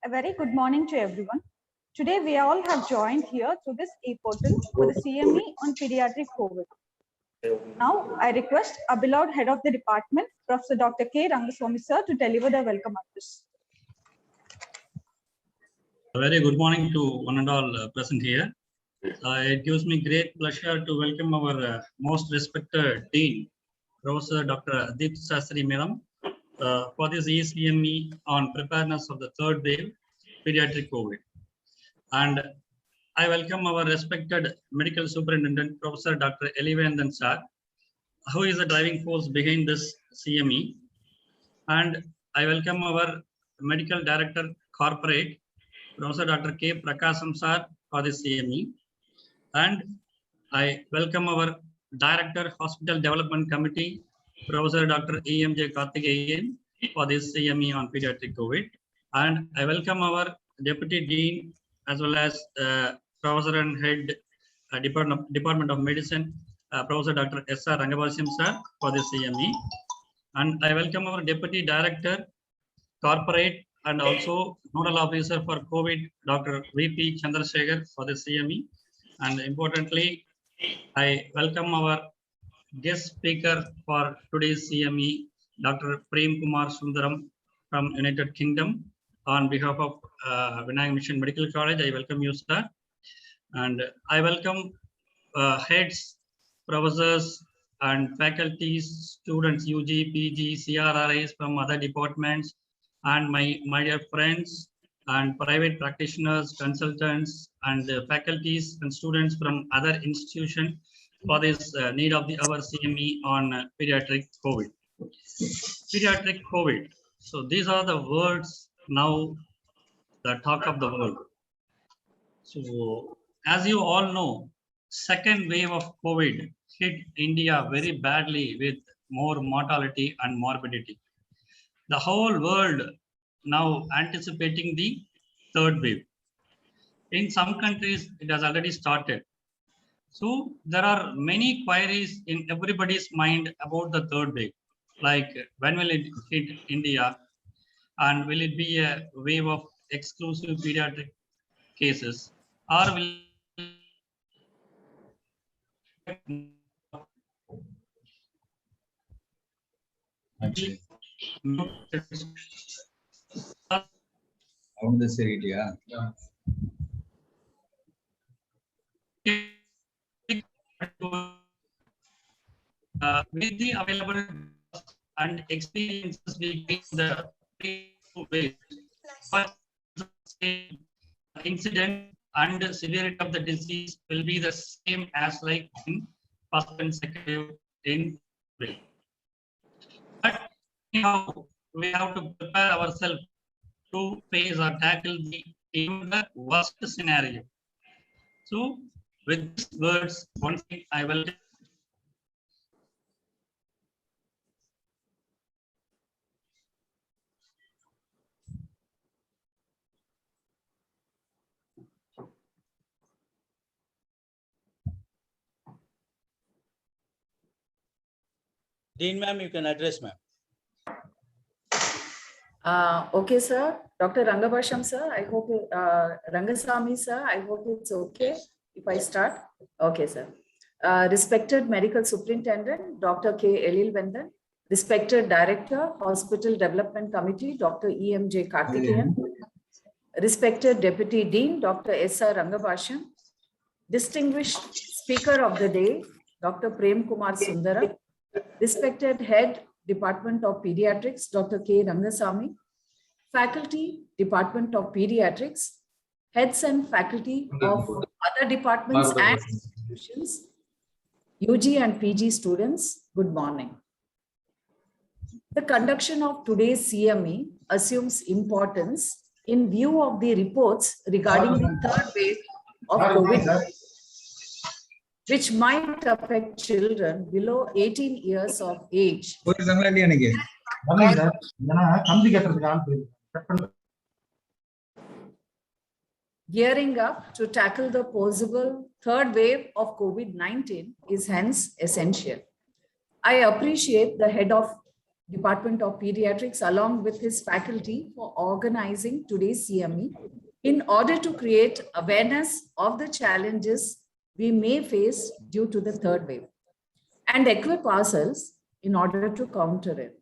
A very good morning to everyone. Today we all have joined here through this e-portal for the CME on Paediatric COVID. Now I request our beloved head of the department, Professor Dr. K Rangaswamy sir, to deliver the welcome address. A very good morning to one and all present here. It gives me great pleasure to welcome our most respected Dean, Professor Dr. Deep Sastry Madam, for this e-CME on preparedness of the third wave pediatric COVID. And I welcome our respected medical superintendent, Professor Dr. Elivandan sir, who is the driving force behind this CME. And I welcome our medical director corporate, Professor Dr. K Prakasam sir, for this CME. And I welcome our Director Hospital Development Committee, Professor Dr. Emj Karthik for this CME on pediatric COVID. And I welcome our Deputy Dean as well as Professor and Head Department of Medicine, Professor Dr. S.R. Rangabashimsa for this CME. And I welcome our Deputy Director Corporate and also Nodal Officer for COVID, Dr. V.P. Chandrasekhar for this CME. And importantly, I welcome our guest speaker for today's CME, Dr.Premkumar Sundaram from United Kingdom. On behalf of Vinayaka Mission Medical College, I welcome you, sir. And I welcome heads, professors, and faculties, students, UG, PG, CRRIs from other departments, and my dear friends and private practitioners, consultants, and faculties and students from other institutions for this need of our CME on pediatric COVID. Pediatric COVID. So these are the words now, the talk of the world. So as you all know, second wave of COVID hit India very badly with more mortality and morbidity. The whole world now anticipating the third wave. In some countries, it has already started. So there are many queries in everybody's mind about the third wave. Like when will it hit India? And will it be a wave of exclusive pediatric cases? Or will Actually, on the Severity, yeah. With the available and experiences we get the incident and severity of the disease will be the same as like in first and second wave in wave. But anyhow, we have to prepare ourselves to face or tackle even the worst scenario. So with these words, one thing I will Dean ma'am, you can address ma'am. Okay, sir. Dr. Rangabashimsa, sir, I hope, Rangaswamy, sir, I hope it's okay if I start. Okay, sir. Respected Medical Superintendent, Dr. K. Elivandan, respected Director, Hospital Development Committee, Dr. Emj Karthik, respected Deputy Dean, Dr. S.R. Rangabashim, distinguished Speaker of the Day, Dr. Premkumar Sundaram, respected Head, Department of Paediatrics, Dr. K. Rangaswamy, faculty, Department of Paediatrics, heads and faculty of other departments and institutions, UG and PG students, good morning. The conduction of today's CME assumes importance in view of the reports regarding the third wave of COVID, which might affect children below 18 years of age. Gearing up to tackle the possible third wave of COVID-19 is hence essential. I appreciate the head of Department of Paediatrics, along with his faculty, for organizing today's CME in order to create awareness of the challenges we may face due to the third wave and equip ourselves in order to counter it.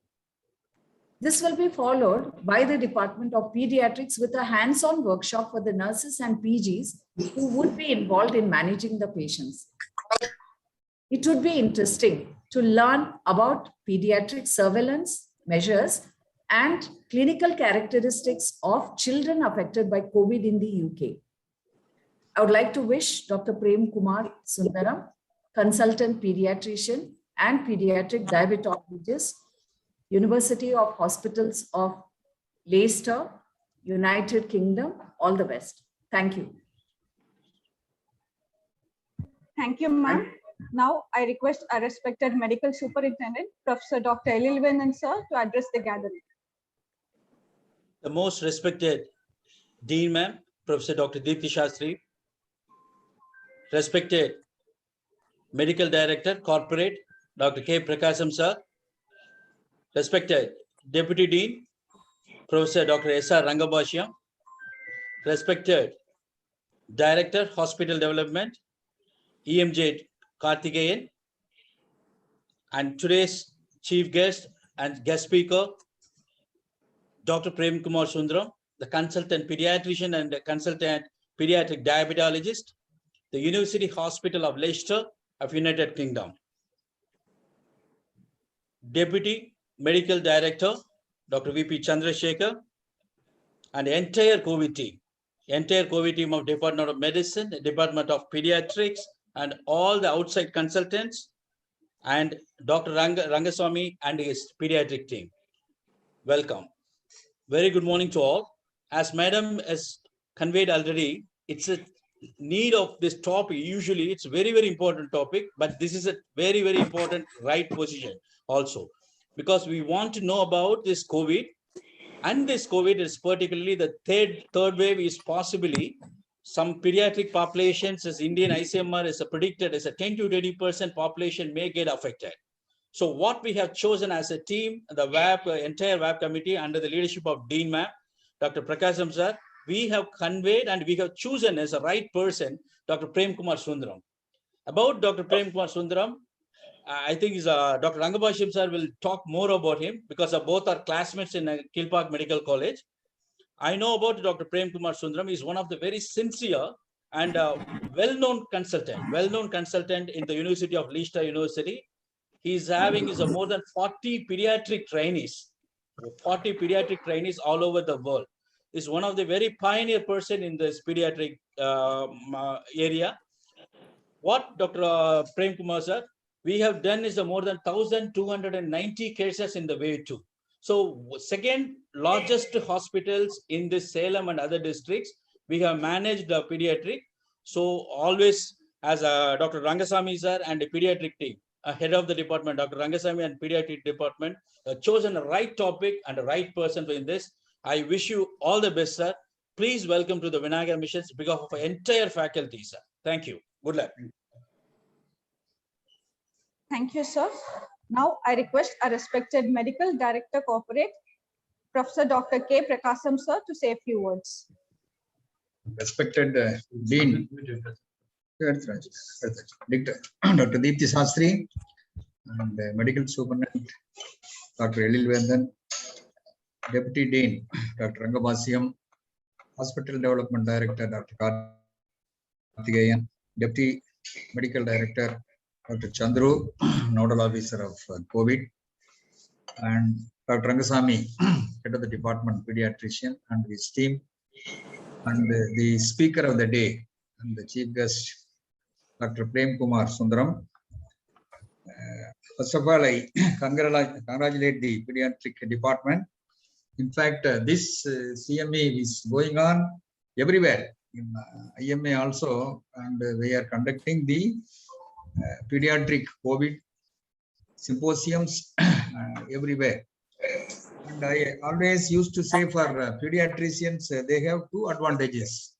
This will be followed by the Department of Paediatrics with a hands-on workshop for the nurses and PGs who would be involved in managing the patients. It would be interesting to learn about pediatric surveillance measures and clinical characteristics of children affected by COVID in the UK. I would like to wish Dr. Premkumar Sundaram, consultant pediatrician and pediatric diabetologist, University of Hospitals of Leicester, United Kingdom, all the best. Thank you. Thank you, ma'am. Now I request our respected medical superintendent, Professor Dr. Elilvendan sir, to address the gathering. The most respected Dean ma'am, Professor Dr. Deepthi Shastri, respected Medical Director, Corporate, Dr. K Prakasam sir, respected Deputy Dean, Professor Dr. S.R. Rangabashimsa, respected Director, Hospital Development, Emj Karthik, and today's chief guest and guest speaker, Dr. Premkumar Sundaram, the consultant pediatrician and the consultant pediatric diabetologist, the University Hospital of Leicester of United Kingdom. Deputy Medical Director, Dr. V.P. Chandrasekhar, and the entire COVID team of Department of Medicine, Department of Paediatrics, and all the outside consultants, and Dr. Rangaswamy and his pediatric team. Welcome. Very good morning to all. As Madam has conveyed already, it's a need of this topic. Usually it's a very, very important topic, but this is a very, very important right position also, because we want to know about this COVID, and this COVID is particularly the third wave is possibly some pediatric populations, as Indian ICMR is predicted as a 10 to 20% population may get affected. So what we have chosen as a team, the entire WAP committee under the leadership of Dean Ma'am, Dr. Prakasam sir, we have conveyed and we have chosen as a right person, Dr. Premkumar Sundaram. About Dr. Premkumar Sundaram, I think Dr. Rangabashimsa sir will talk more about him because both are classmates in Kilpack Medical College. I know about Dr. Premkumar Sundaram. He's one of the very sincere and well-known consultant in the University of Leicester University. He's having more than 40 pediatric trainees all over the world. He's one of the very pioneer person in this pediatric area. What Dr. Premkumar sir, we have done is more than 1,290 cases in the wave 2. So second largest hospitals in this Salem and other districts, we have managed the pediatric. So always as Dr. Rangasamy sir and the pediatric team, head of the department, Dr. Rangasamy and pediatric department, chosen the right topic and the right person in this. I wish you all the best, sir. Please welcome to the Vinayaka missions because of our entire faculty, sir. Thank you. Good luck. Thank you, sir. Now I request our respected Medical Director Corporate, Professor Dr. K Prakasam sir, to say a few words. Respected Dean, Dr. Deepthi Shastri, and Medical Superintendent, Dr. Elilvendan, Deputy Dean, Dr. Rangabashimsa, Hospital Development Director, Dr. Karthik, Deputy Medical Director, Dr. Chandru, Nodal Officer of COVID, and Dr. Rangasamy, Head of the Department, Pediatrician, and his team, and the Speaker of the Day, and the Chief Guest, Dr. Premkumar Sundaram. First of all, I congratulate the Pediatric Department. In fact, this CME is going on everywhere, in IMA also, and we are conducting the pediatric COVID symposiums everywhere. And I always used to say for pediatricians, they have two advantages.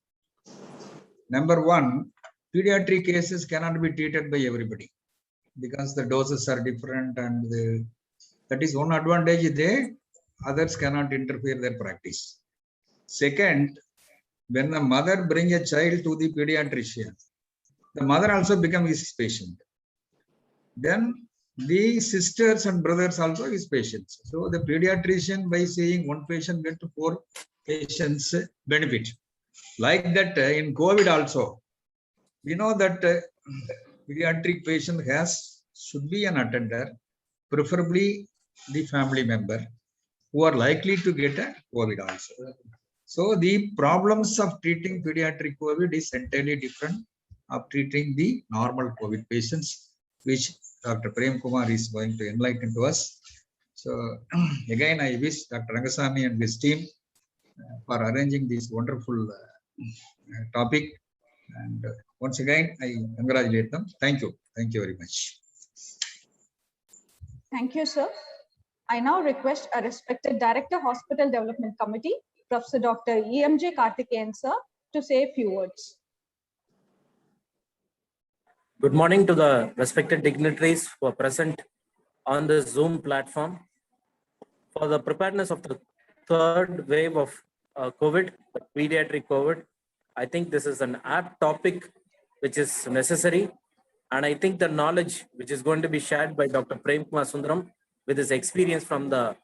Number one, pediatric cases cannot be treated by everybody because the doses are different and That is one advantage there. Others cannot interfere their practice. Second, when the mother brings a child to the pediatrician, the mother also becomes his patient. Then the sisters and brothers also his patients. So the pediatrician, by saying one patient get to 4 patients benefit. Like that in COVID also, we know that pediatric patient should be an attender, preferably the family member, who are likely to get a COVID also. So the problems of treating pediatric COVID is entirely different of treating the normal COVID patients, which Dr. Premkumar is going to enlighten to us. So again, I wish Dr. Rangasamy and his team for arranging this wonderful topic. And once again, I congratulate them. Thank you. Thank you very much. Thank you, sir. I now request a respected Director, Hospital Development Committee, Professor Dr. Emj Karthik, sir, to say a few words. Good morning to the respected dignitaries who are present on the Zoom platform. For the preparedness of the third wave of COVID, the pediatric COVID, I think this is an apt topic which is necessary. And I think the knowledge which is going to be shared by Dr. Premkumar Sundaram with his experience from the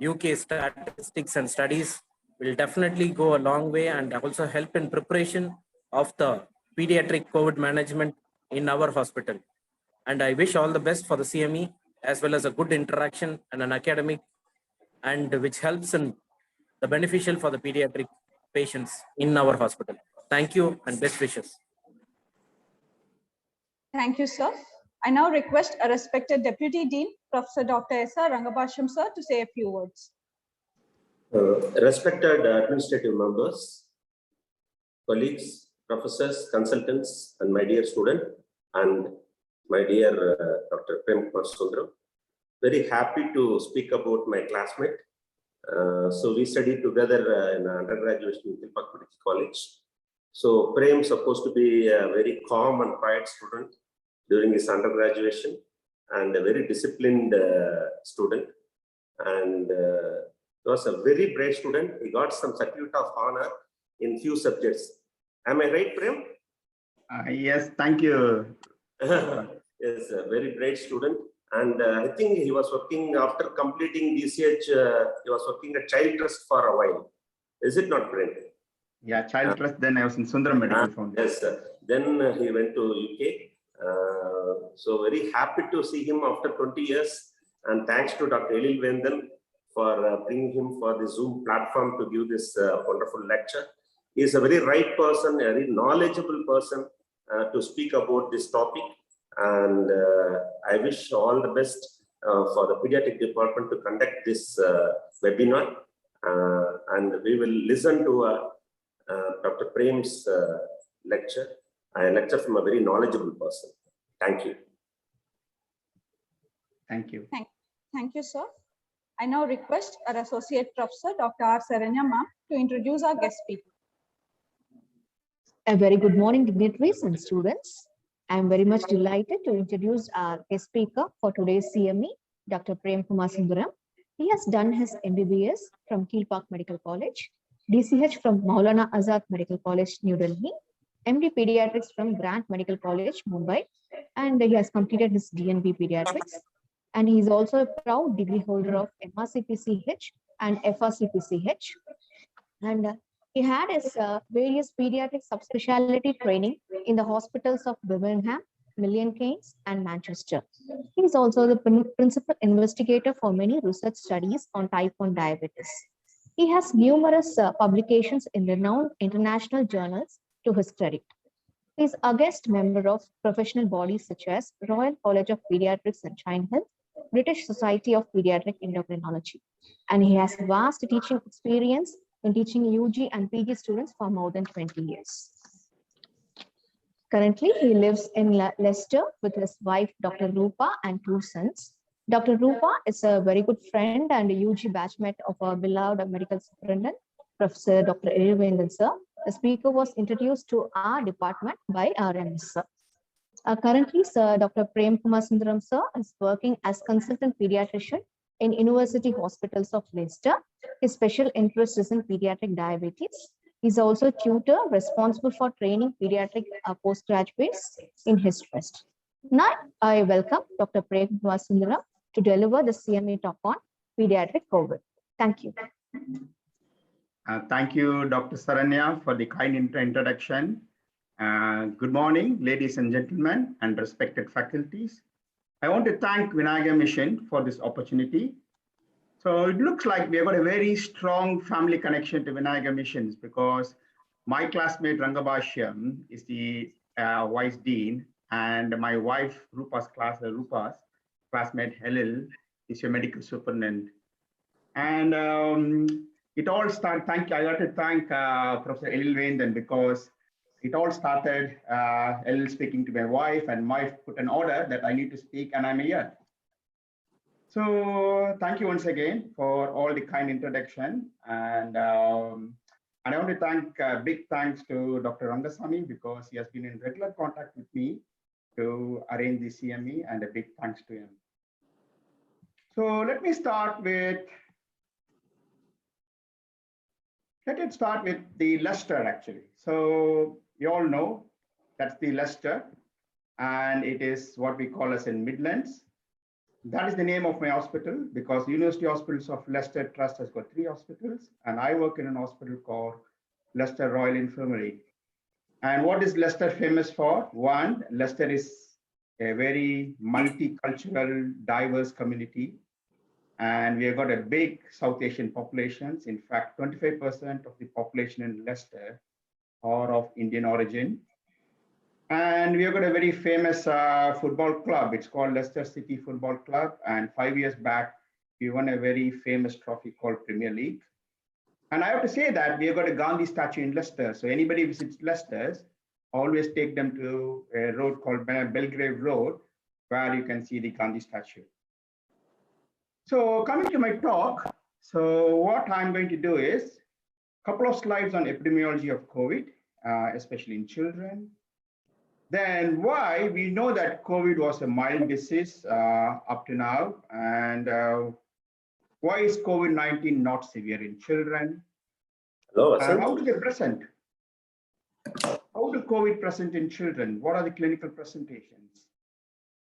UK statistics and studies will definitely go a long way and also help in preparation of the pediatric COVID management in our hospital. And I wish all the best for the CME as well as a good interaction and an academic, and which helps in the beneficial for the pediatric patients in our hospital. Thank you and best wishes. Thank you, sir. I now request a respected Deputy Dean, Professor Dr. S.R. Rangabashimsa, to say a few words. Respected administrative members, colleagues, professors, consultants, and my dear student, and my dear Dr. Premkumar Sundaram, very happy to speak about my classmate. So we studied together in undergraduate in Kirupananda College. So Prem supposed to be a very calm and quiet student during his undergraduation, and a very disciplined student, and he was a very brave student. He got some certificate of honor in few subjects. Am I right, Prem? Yes, thank you. Yes, a very bright student. And I think he was working after completing DCH, he was working at Child Trust for a while. Is it not, Prem? Yeah, Child Trust, then I was in Sundaram Medical Foundation. Yes, sir. Then he went to UK. So very happy to see him after 20 years. And thanks to Dr. Elil Vendan for bringing him for the Zoom platform to give this wonderful lecture. He is a very right person, a very knowledgeable person to speak about this topic. And I wish all the best for the pediatric department to conduct this webinar. And we will listen to Dr. Prem's lecture, a lecture from a very knowledgeable person. Thank you. Thank you. Thank you, sir. I now request our Associate Professor, Dr. R. Saranya ma'am, to introduce our guest speaker. A very good morning, dignitaries and students. I am very much delighted to introduce our guest speaker for today's CME, Dr. Premkumar Sundaram. He has done his MBBS from Kirupananda Medical College, DCH from Maulana Azad Medical College, New Delhi, MD Pediatrics from Grant Medical College, Mumbai, and he has completed his DNB Pediatrics. And he is also a proud degree holder of MRCPCH and FRCPCH. And he had his various pediatric subspecialty training in the hospitals of Birmingham, Milton Keynes, and Manchester. He is also the principal investigator for many research studies on type 1 diabetes. He has numerous publications in renowned international journals to his credit. He is a guest member of professional bodies such as Royal College of Pediatrics and Child Health, British Society of Pediatric Endocrinology, and he has vast teaching experience in teaching UG and PG students for more than 20 years. Currently, he lives in Leicester with his wife, Dr. Rupa, and 2 sons. Dr. Rupa is a very good friend and a UG batchmate of our beloved medical superintendent, Professor Dr. Elil sir. The speaker was introduced to our department by our MS sir. Currently, Sir Dr. Premkumar Sundaram sir is working as consultant pediatrician in University Hospitals of Leicester. His special interest is in pediatric diabetes. He's also tutor responsible for training pediatric postgraduates in his trust. Now, I welcome Dr. Premkumar Sundaram to deliver the CME talk on pediatric COVID. Thank you. Thank you, Dr. Saranya, for the kind introduction. Good morning, ladies and gentlemen, and respected faculties. I want to thank Vinayaka Mission for this opportunity. So it looks like we have got a very strong family connection to Vinayaka Missions because my classmate Rangabashimsa is the Vice Dean, and my wife Rupa's classmate Helil is your medical superintendent. And it all started, I got to thank Professor Elil Vendan because it all started Elil speaking to my wife, and my wife put an order that I need to speak, and I'm here. So thank you once again for all the kind introduction. And I want to thank, big thanks to Dr. Rangasamy because he has been in regular contact with me to arrange the CME, and a big thanks to him. So let me start with the Leicester actually. So you all know that's the Leicester, and it is what we call as in Midlands. That is the name of my hospital because University Hospitals of Leicester Trust has got 3 hospitals, and I work in an hospital called Leicester Royal Infirmary. And what is Leicester famous for? One, Leicester is a very multicultural, diverse community. And we have got a big South Asian populations. In fact, 25% of the population in Leicester are of Indian origin. And we have got a very famous football club. It's called Leicester City Football Club. And 5 years back, we won a very famous trophy called Premier League. And I have to say that we have got a Gandhi statue in Leicester. So anybody who visits Leicester, always take them to a road called Belgrave Road, where you can see the Gandhi statue. So coming to my talk, so what I'm going to do is a couple of slides on epidemiology of COVID, especially in children. Then why we know that COVID was a mild disease up to now, and why is COVID-19 not severe in children? Hello, And how do they present? How do COVID present in children? What are the clinical presentations?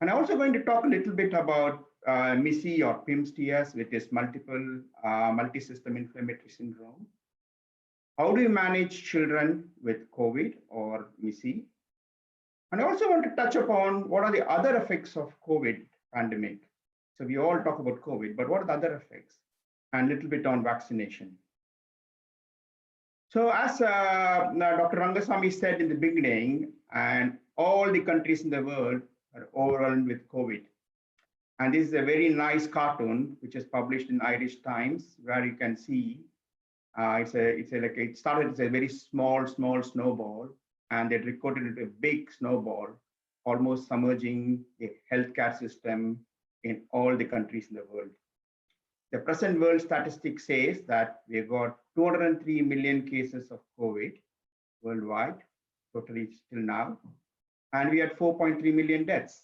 And I'm also going to talk a little bit about MISI or PIMS-TS, which is multi-system inflammatory syndrome. How do you manage children with COVID or MISI? And I also want to touch upon what are the other effects of COVID pandemic. So we all talk about COVID, but what are the other effects? And a little bit on vaccination. So as Dr. Rangasamy said in the beginning, and all the countries in the world are overwhelmed with COVID. And this is a very nice cartoon, which is published in Irish Times, where you can see it started as a very small snowball, and they recorded it a big snowball, almost submerging the healthcare system in all the countries in the world. The present world statistic says that we've got 203 million cases of COVID worldwide, totally till now, and we had 4.3 million deaths.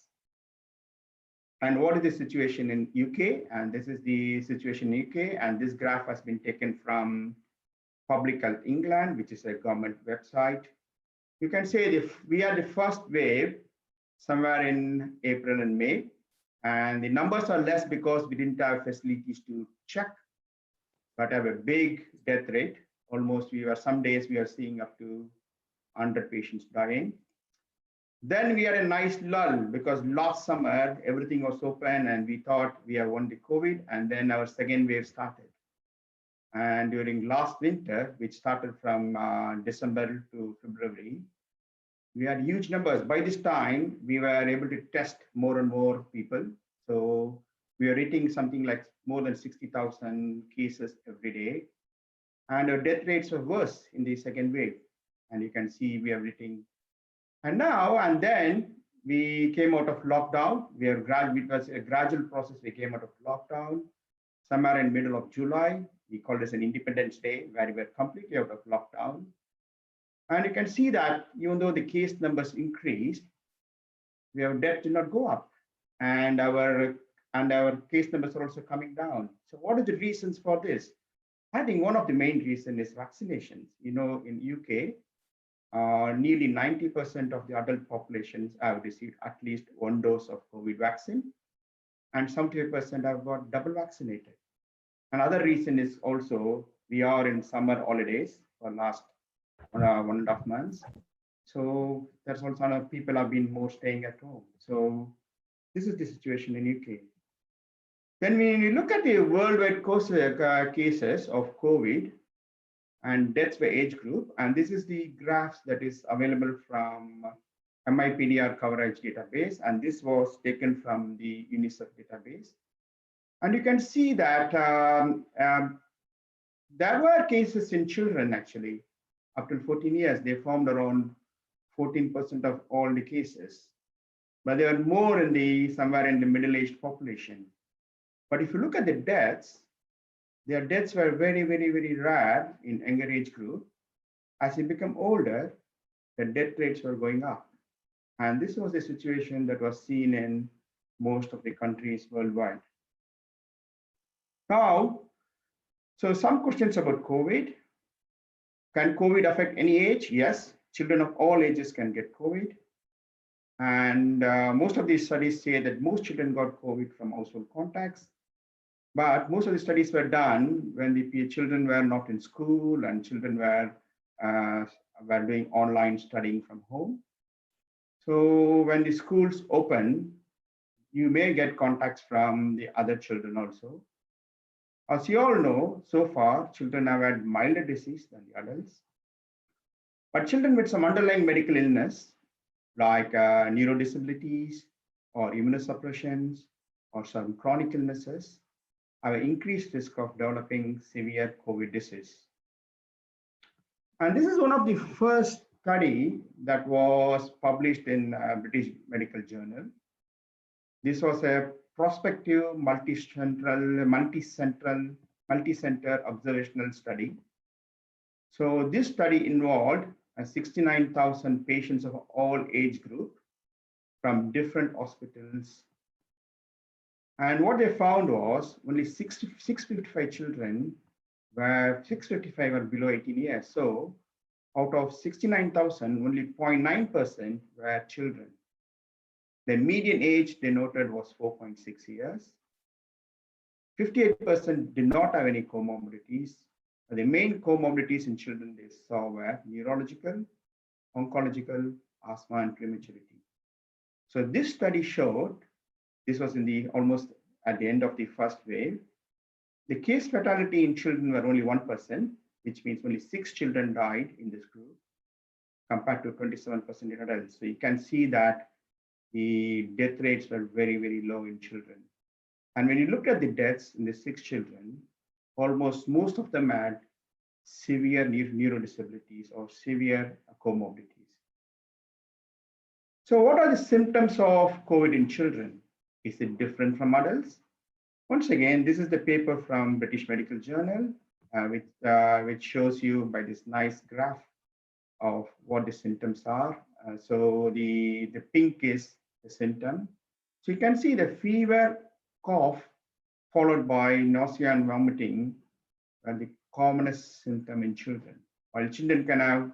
And what is the situation in UK? And this is the situation in UK, and this graph has been taken from Public Health England, which is a government website. You can say we had the first wave somewhere in April and May, and the numbers are less because we didn't have facilities to check, but have a big death rate. Almost some days we are seeing up to 100 patients dying. Then we had a nice lull because last summer, everything was open and we thought we have won the COVID, and then our second wave started. And during last winter, which started from December to February, we had huge numbers. By this time, we were able to test more and more people. So we are hitting something like more than 60,000 cases every day. And our death rates were worse in the second wave. And you can see we are hitting. And now and then we came out of lockdown. It was a gradual process. We came out of lockdown somewhere in middle of July. We called this an Independence Day, where we were completely out of lockdown. And you can see that even though the case numbers increased, our death did not go up. And our and our case numbers are also coming down. So what are the reasons for this? I think one of the main reasons is vaccinations. You know, in UK, nearly 90% of the adult populations have received at least one dose of COVID vaccine, and 70% have got double vaccinated. Another reason is also we are in summer holidays for last 1.5 months. So that's also another, people have been more staying at home. So this is the situation in UK. Then when you look at the worldwide cases of COVID and deaths by age group, and this is the graphs that is available from MIPDR coverage database, and this was taken from the UNICEF database. And you can see that there were cases in children actually, up to 14 years, they formed around 14% of all the cases, but they were more in the somewhere in the middle-aged population. But if you look at the deaths, their deaths were very, very, very rare in younger age group. As you become older, the death rates were going up. And this was a situation that was seen in most of the countries worldwide. Now, so some questions about COVID. Can COVID affect any age? Yes, children of all ages can get COVID. And most of these studies say that most children got COVID from household contacts. But most of the studies were done when the children were not in school and children were doing online studying from home. So when the schools open, you may get contacts from the other children also. As you all know, so far, children have had milder disease than the adults. But children with some underlying medical illness, like neurodisabilities or immunosuppressions or some chronic illnesses, have an increased risk of developing severe COVID disease. And this is one of the first study that was published in British Medical Journal. This was a prospective multi-center observational study. So this study involved 69,000 patients of all age group from different hospitals. And what they found was only 655 children were 655 were below 18 years. So out of 69,000, only 0.9% were children. The median age they noted was 4.6 years. 58% did not have any comorbidities. The main comorbidities in children they saw were neurological, oncological, asthma, and prematurity. So this study showed, this was in the almost at the end of the first wave, the case fatality in children were only 1%, which means only 6 children died in this group, compared to 27% in adults. So you can see that the death rates were very, very low in children. And when you look at the deaths in the 6 children, almost most of them had severe neurodisabilities or severe comorbidities. So what are the symptoms of COVID in children? Is it different from adults? Once again, this is the paper from British Medical Journal, which shows you by this nice graph of what the symptoms are. So the pink is the symptom. So you can see the fever, cough, followed by nausea and vomiting are the commonest symptom in children. While children can have a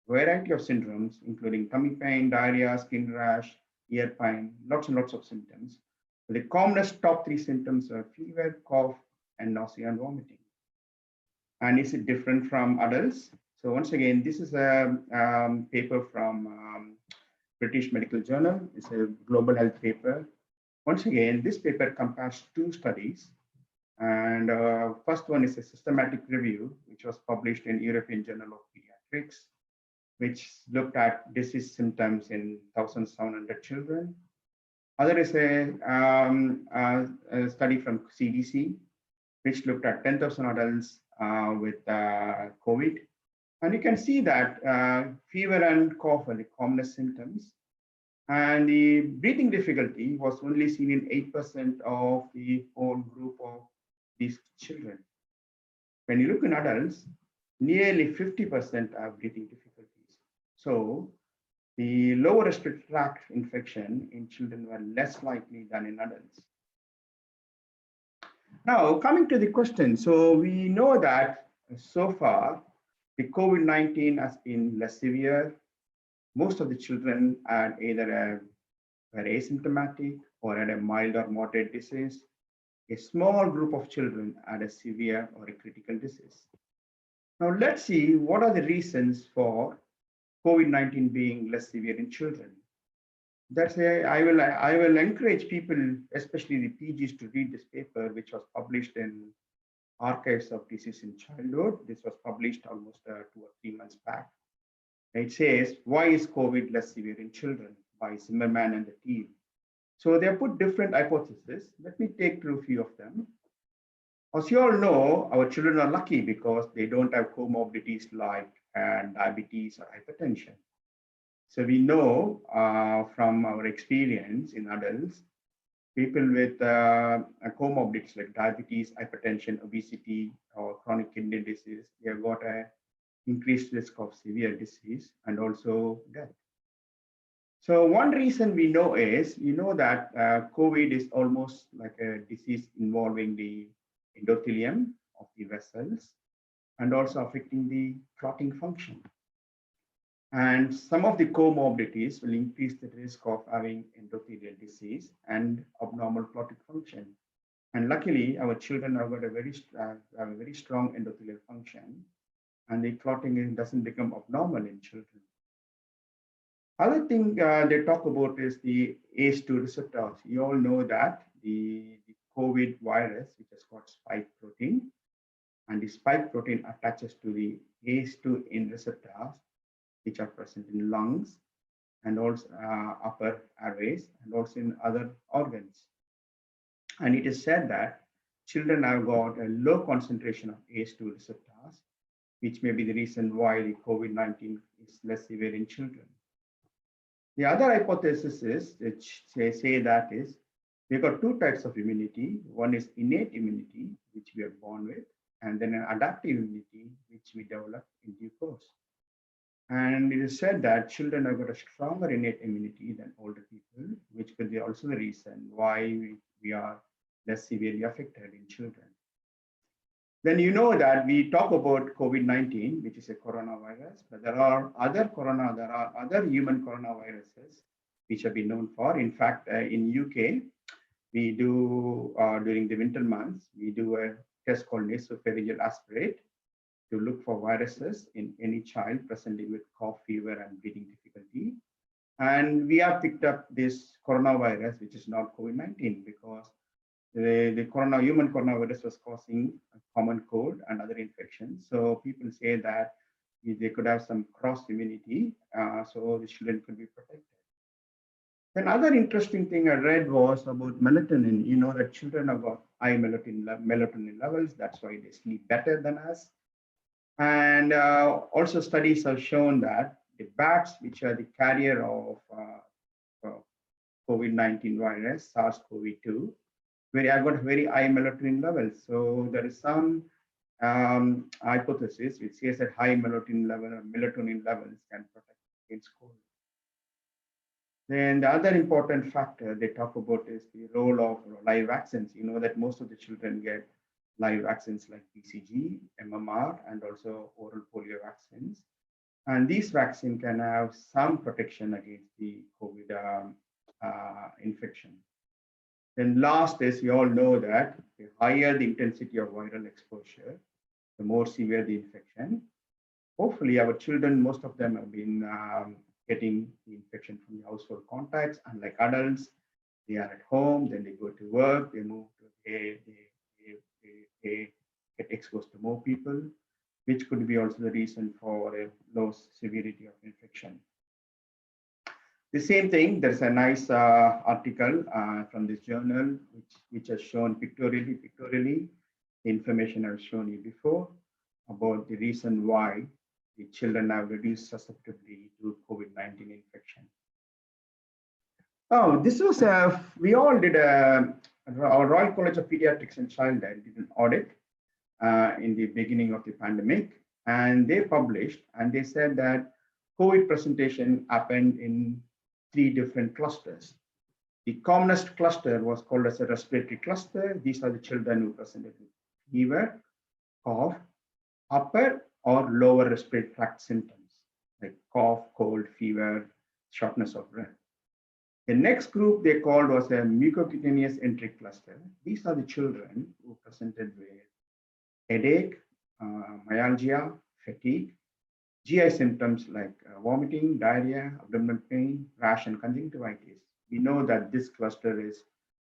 variety of syndromes, including tummy pain, diarrhea, skin rash, ear pain, lots and lots of symptoms. But the commonest top 3 symptoms are fever, cough, and nausea and vomiting. And is it different from adults? So once again, this is a paper from British Medical Journal. It's a global health paper. Once again, this paper compares 2 studies. And first one is a systematic review, which was published in European Journal of Paediatrics, which looked at disease symptoms in 1,700 children. Other is a study from CDC, which looked at 10,000 adults with COVID. And you can see that fever and cough are the commonest symptoms. And the breathing difficulty was only seen in 8% of the whole group of these children. When you look in adults, nearly 50% have breathing difficulties. So the lower respiratory tract infection in children were less likely than in adults. Now, coming to the question. So we know that so far, the COVID-19 has been less severe. Most of the children had either were asymptomatic or had a mild or moderate disease. A small group of children had a severe or a critical disease. Now let's see what are the reasons for COVID-19 being less severe in children. That's I will encourage people, especially the PGs, to read this paper, which was published in Archives of Disease in Childhood. This was published almost 2 or 3 months back. It says, why is COVID less severe in children, by Zimmerman and the team. So they have put different hypotheses. Let me take through a few of them. As you all know, our children are lucky because they don't have comorbidities like diabetes or hypertension. So we know from our experience in adults, people with comorbidities like diabetes, hypertension, obesity, or chronic kidney disease, they have got an increased risk of severe disease and also death. So one reason we know is, that COVID is almost like a disease involving the endothelium of the vessels and also affecting the clotting function. And some of the comorbidities will increase the risk of having endothelial disease and abnormal clotting function. And luckily, our children have got a very strong endothelial function, and the clotting doesn't become abnormal in children. Other thing they talk about is the ACE2 receptors. You all know that the COVID virus, which has got spike protein, and the spike protein attaches to the ACE2 in receptors, which are present in lungs and also upper airways and also in other organs. And it is said that children have got a low concentration of ACE2 receptors, which may be the reason why the COVID-19 is less severe in children. The other hypothesis is, which say that is, we've got two types of immunity. One is innate immunity, which we are born with, and then an adaptive immunity, which we develop in due course. And it is said that children have got a stronger innate immunity than older people, which could be also the reason why we are less severely affected in children. Then you know that we talk about COVID-19, which is a coronavirus, but there are other human coronaviruses which have been known for. In fact, in UK, we do during the winter months, we do a test called nasopharyngeal aspirate to look for viruses in any child presenting with cough, fever, and breathing difficulty. And we have picked up this coronavirus, which is not COVID-19, because the human coronavirus was causing a common cold and other infections. So people say that they could have some cross immunity, so the children could be protected. Another interesting thing I read was about melatonin. You know that children have got high melatonin levels. That's why they sleep better than us. And also studies have shown that the bats, which are the carrier of COVID-19 virus, SARS-CoV-2, have got very high melatonin levels. So there is some hypothesis which says that high melatonin levels can protect against cold. Then the other important factor they talk about is the role of live vaccines. You know that most of the children get live vaccines like BCG, MMR, and also oral polio vaccines. And these vaccines can have some protection against the COVID infection. Then last is, we all know that the higher the intensity of viral exposure, the more severe the infection. Hopefully our children, most of them have been getting the infection from the household contacts. Unlike adults, they are at home, then they go to work, they move to they get exposed to more people, which could be also the reason for a low severity of infection. The same thing, there's a nice article from this journal, which has shown pictorially the information I've shown you before about the reason why the children have reduced susceptibility to COVID-19 infection. Oh, this was we all did our Royal College of Pediatrics and Childhood did an audit in the beginning of the pandemic, and they published and they said that COVID presentation happened in 3 different clusters. The commonest cluster was called as a respiratory cluster. These are the children who presented with fever, cough, upper or lower respiratory tract symptoms like cough, cold, fever, shortness of breath. The next group they called was a mucocutaneous entry cluster. These are the children who presented with headache, myalgia, fatigue, GI symptoms like vomiting, diarrhea, abdominal pain, rash, and conjunctivitis. We know that this cluster is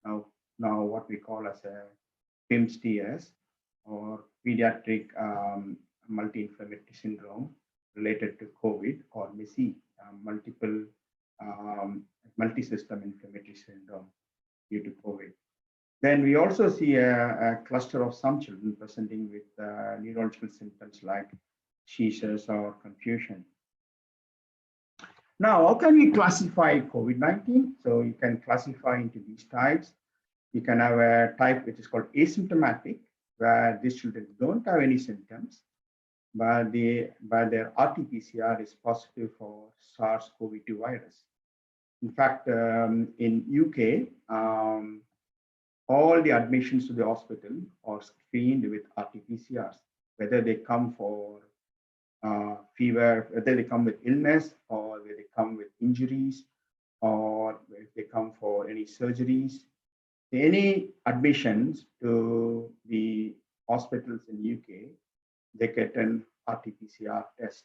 now what we call as a PIMS-TS or pediatric multi-inflammatory syndrome related to COVID, or MISI, multi-system inflammatory syndrome due to COVID. Then we also see a cluster of some children presenting with neurological symptoms like seizures or confusion. Now, how can we classify COVID-19? So you can classify into these types. You can have a type which is called asymptomatic, where these children don't have any symptoms, but their RT-PCR is positive for SARS-CoV-2 virus. In fact, in UK, all the admissions to the hospital are screened with RT-PCRs, whether they come for fever, whether they come with illness, or whether they come with injuries, or if they come for any surgeries. Any admissions to the hospitals in UK, they get an RT-PCR test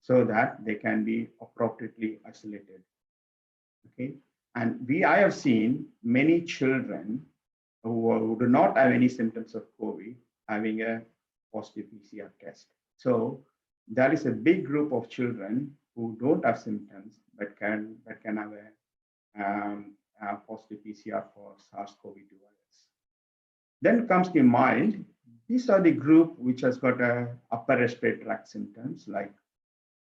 so that they can be appropriately isolated. Okay, and I have seen many children who do not have any symptoms of COVID having a positive PCR test. So there is a big group of children who don't have symptoms but can have a positive PCR for SARS-CoV-2 virus. Then comes the mild. These are the group which has got upper respiratory tract symptoms like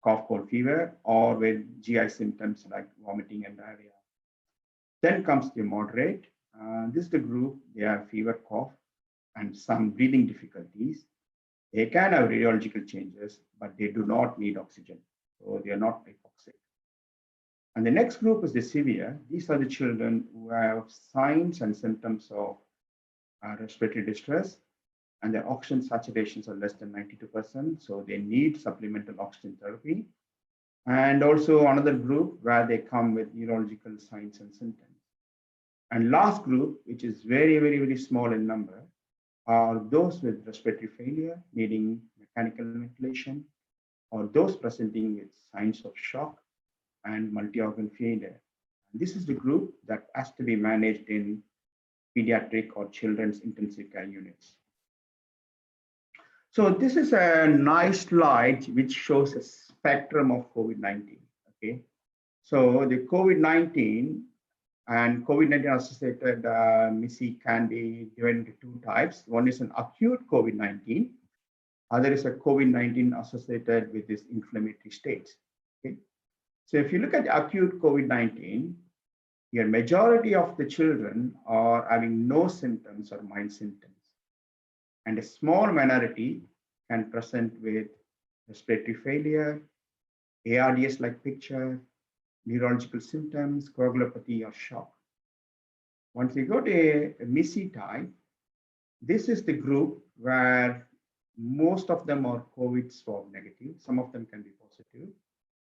cough, cold, fever, or with GI symptoms like vomiting and diarrhea. Then comes the moderate. This is the group, they have fever, cough, and some breathing difficulties. They can have radiological changes, but they do not need oxygen. So they are not hypoxic. And the next group is the severe. These are the children who have signs and symptoms of respiratory distress, and their oxygen saturations are less than 92%. So they need supplemental oxygen therapy. And also another group where they come with neurological signs and symptoms. And last group, which is very, very, very small in number, are those with respiratory failure needing mechanical ventilation, or those presenting with signs of shock and multi-organ failure. And this is the group that has to be managed in pediatric or children's intensive care units. So this is a nice slide which shows a spectrum of COVID-19. Okay, so the COVID-19 and COVID-19 associated MISI can be divided into two types. One is an acute COVID-19. Other is a COVID-19 associated with these inflammatory states. Okay, so if you look at acute COVID-19, your majority of the children are having no symptoms or mild symptoms, and a small minority can present with respiratory failure, ARDS-like picture, neurological symptoms, coagulopathy, or shock. Once you go to a MISI type, this is the group where most of them are COVID swab negative. Some of them can be positive.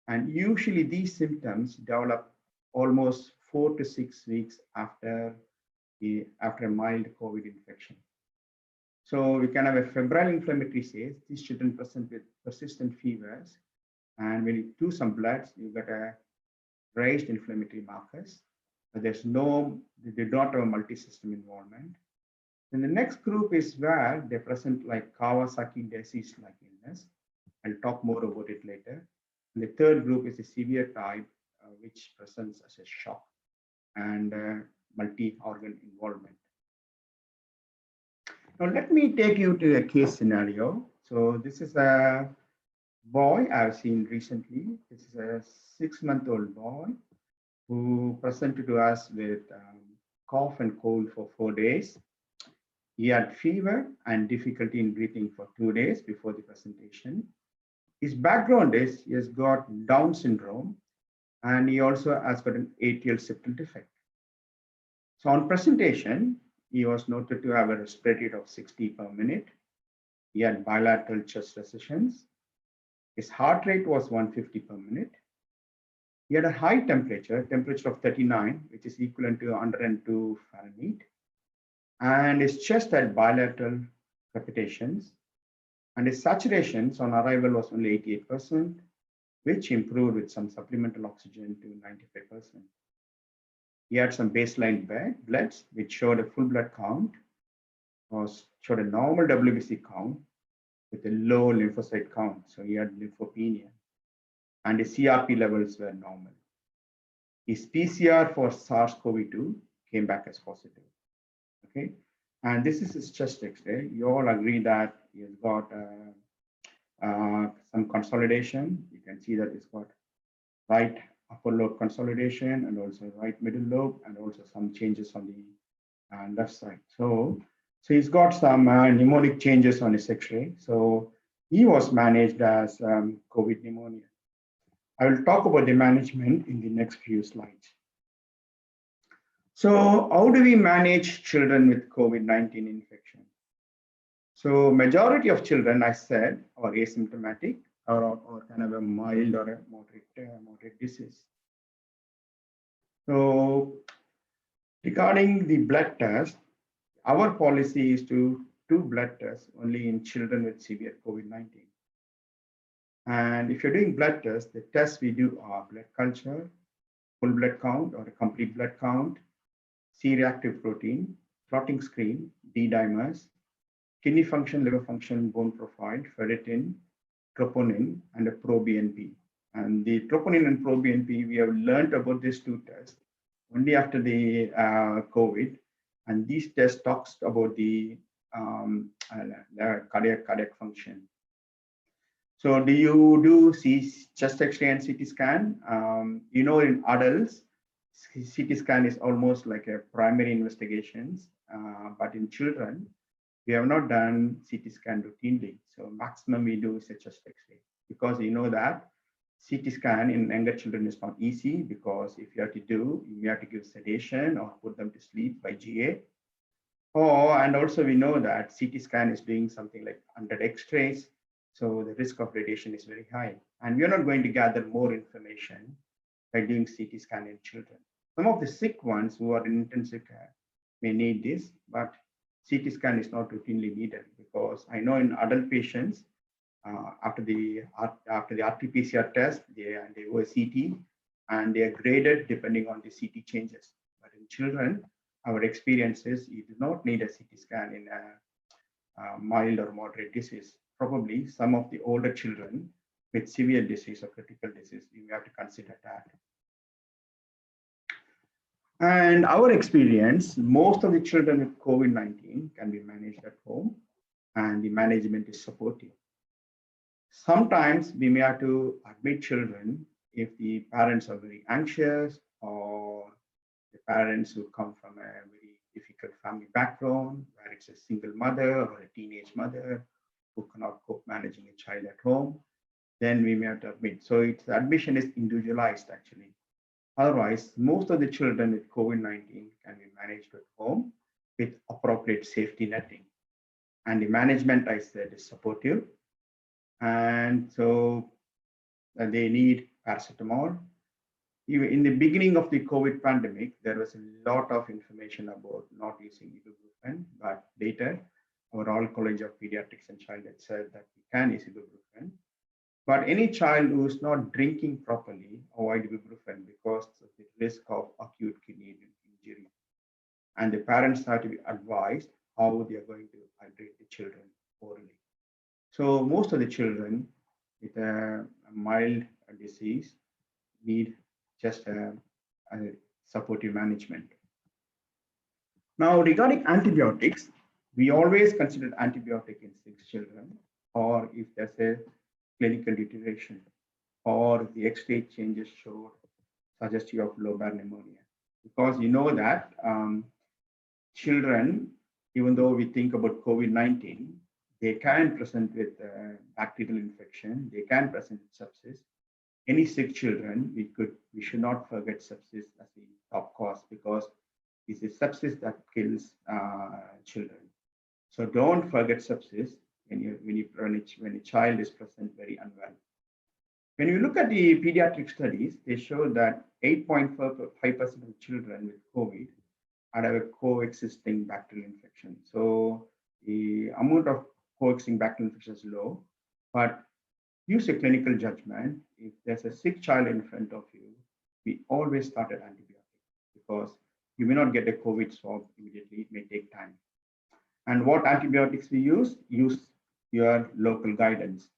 And usually these symptoms develop almost 4 to 6 weeks after a mild COVID infection. So we can have a febrile inflammatory stage. These children present with persistent fevers. And when you do some bloods, you get a raised inflammatory markers, but they do not have a multi-system involvement. Then the next group is where they present like Kawasaki disease-like illness. I'll talk more about it later. And the third group is the severe type, which presents as a shock and multi-organ involvement. Now let me take you to a case scenario. So this is a boy I've seen recently. This is a 6-month-old boy who presented to us with cough and cold for 4 days. He had fever and difficulty in breathing for 2 days before the presentation. His background is he has got Down syndrome, and he also has got an atrial septal defect. So on presentation, he was noted to have a respiratory rate of 60 per minute. He had bilateral chest recessions. His heart rate was 150 per minute. He had a high temperature of 39, which is equivalent to 102 Fahrenheit. And his chest had bilateral crepitations. And his saturations on arrival was only 88%, which improved with some supplemental oxygen to 95%. He had some baseline bloods, which showed a full blood count, showed a normal WBC count with a low lymphocyte count. So he had lymphopenia. And his CRP levels were normal. His PCR for SARS-CoV-2 came back as positive. Okay, and this is his chest X-ray. You all agree that he has got some consolidation. You can see that he's got right upper lobe consolidation and also right middle lobe, and also some changes on the left side. So he's got some pneumonic changes on his X-ray. So he was managed as COVID pneumonia. I will talk about the management in the next few slides. So how do we manage children with COVID-19 infection? So majority of children, I said, are asymptomatic or kind of a mild or a moderate disease. So regarding the blood test, our policy is to do blood tests only in children with severe COVID-19. And if you're doing blood tests, the tests we do are blood culture, full blood count or a complete blood count, C-reactive protein, clotting screen, D-dimers, kidney function, liver function, bone profile, ferritin, troponin, and a pro-BNP. And the troponin and pro-BNP, we have learned about these two tests only after the COVID. And these tests talks about the cardiac function. So do you do chest X-ray and CT scan? You know, in adults, CT scan is almost like a primary investigations, but in children, we have not done CT scan routinely. So maximum we do is a chest X-ray, because you know that CT scan in younger children is not easy, because if you have to do, you have to give sedation or put them to sleep by GA. And also we know that CT scan is doing something like 100 X-rays. So the risk of radiation is very high. And we are not going to gather more information by doing CT scan in children. Some of the sick ones who are in intensive care may need this, but CT scan is not routinely needed, because I know in adult patients, after the RT-PCR test, they go a CT and they are graded depending on the CT changes. But in children, our experience is you do not need a CT scan in a mild or moderate disease. Probably some of the older children with severe disease or critical disease, you have to consider that. And our experience, most of the children with COVID-19 can be managed at home, and the management is supportive. Sometimes we may have to admit children if the parents are very anxious, or the parents who come from a very difficult family background, where it's a single mother or a teenage mother who cannot cope managing a child at home, then we may have to admit. So admission is individualized actually. Otherwise, most of the children with COVID-19 can be managed at home with appropriate safety netting. And the management, I said, is supportive. And so they need paracetamol. In the beginning of the COVID pandemic, there was a lot of information about not using ibuprofen, but later, our Royal College of Pediatrics and Child Health said that we can use ibuprofen. But any child who is not drinking properly, avoid ibuprofen because of the risk of acute kidney injury. And the parents have to be advised how they are going to hydrate the children orally. So most of the children with a mild disease need just a supportive management. Now, regarding antibiotics, we always consider antibiotic in sick children, or if there's a clinical deterioration, or the X-ray changes showed suggestive of lobar pneumonia. Because you know that children, even though we think about COVID-19, they can present with bacterial infection, they can present with sepsis. Any sick children, we should not forget sepsis as the top cause, because the is the sepsis that kills children. So don't forget sepsis when a child is present very unwell. When you look at the pediatric studies, they show that 8.5% of children with COVID had a coexisting bacterial infection. So the amount of coexisting bacterial infection is low, but use a clinical judgment. If there's a sick child in front of you, we always start at antibiotic because you may not get a COVID swab immediately. It may take time. And what antibiotics we use your local guidance.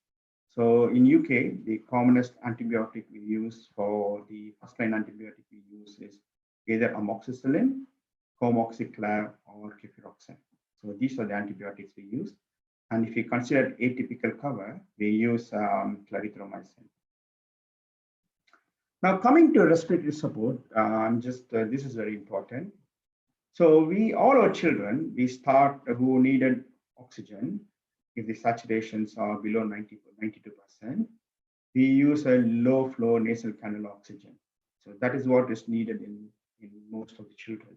So in UK, the commonest antibiotic we use for the first-line antibiotic we use is either amoxicillin, comoxiclav, or cefuroxime. So these are the antibiotics we use. And if you consider atypical cover, we use clarithromycin. Now coming to respiratory support, this is very important. So all our children, we start who needed oxygen. If the saturations are below 92%, we use a low flow nasal cannula oxygen. So that is what is needed in most of the children.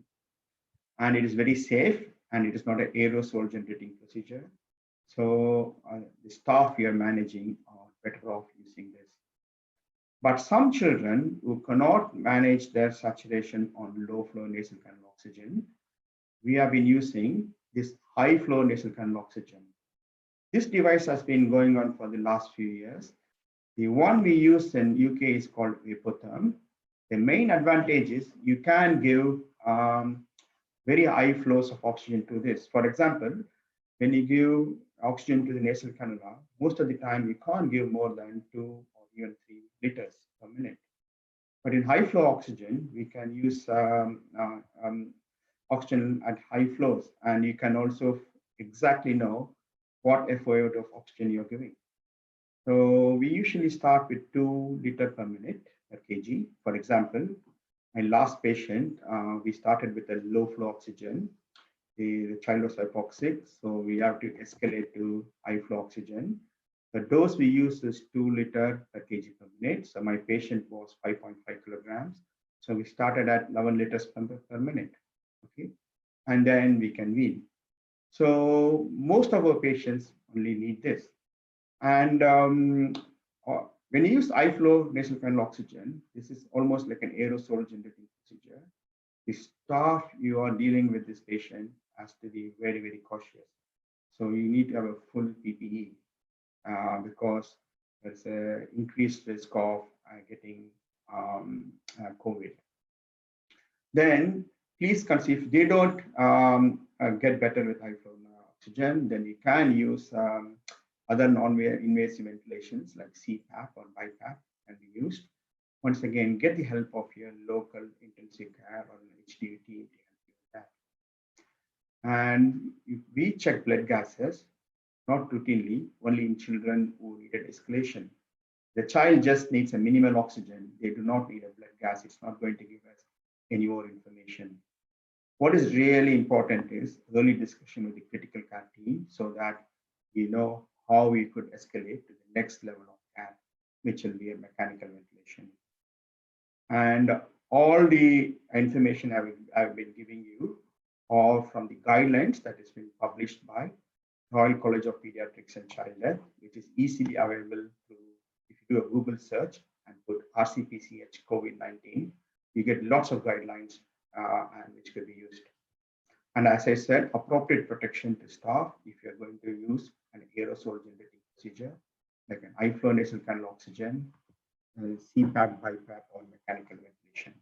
And it is very safe and it is not an aerosol generating procedure. So the staff we are managing are better off using this. But some children who cannot manage their saturation on low flow nasal cannula oxygen, we have been using this high flow nasal cannula oxygen. This device has been going on for the last few years. The one we use in UK is called Vapotherm. The main advantage is you can give very high flows of oxygen to this. For example, when you give oxygen to the nasal cannula, most of the time you can't give more than 2 or even 3 liters per minute. But in high flow oxygen, we can use oxygen at high flows, and you can also exactly know what FOA of oxygen you're giving. So we usually start with 2 liters per minute per kg. For example, my last patient, we started with a low flow oxygen. The child was hypoxic, so we have to escalate to high flow oxygen. The dose we use is 2 liters per kg per minute. So my patient was 5.5 kilograms. So we started at 11 liters per minute. Okay, and then we can wean. So most of our patients only need this. And when you use high flow nasal cannula oxygen, this is almost like an aerosol generating procedure. The staff you are dealing with this patient has to be very, very cautious. So you need to have a full PPE because there's an increased risk of getting COVID. Then please consider if they don't get better with high flow oxygen, then you can use other non-invasive ventilations like CPAP or BiPAP can be used. Once again, get the help of your local intensive care or HDU team to help you with that. And we check blood gases, not routinely, only in children who needed escalation. The child just needs a minimal oxygen. They do not need a blood gas. It's not going to give us any more information. What is really important is early discussion with the critical care team so that we know how we could escalate to the next level of care, which will be a mechanical ventilation. And all the information I've been giving you are from the guidelines that has been published by Royal College of Pediatrics and Child Health, which is easily available through, if you do a Google search and put FRCPCH COVID-19, you get lots of guidelines and which could be used. And as I said, appropriate protection to staff if you're going to use an aerosol generating procedure, like an high flow nasal cannula oxygen, CPAP, BiPAP, or mechanical ventilation.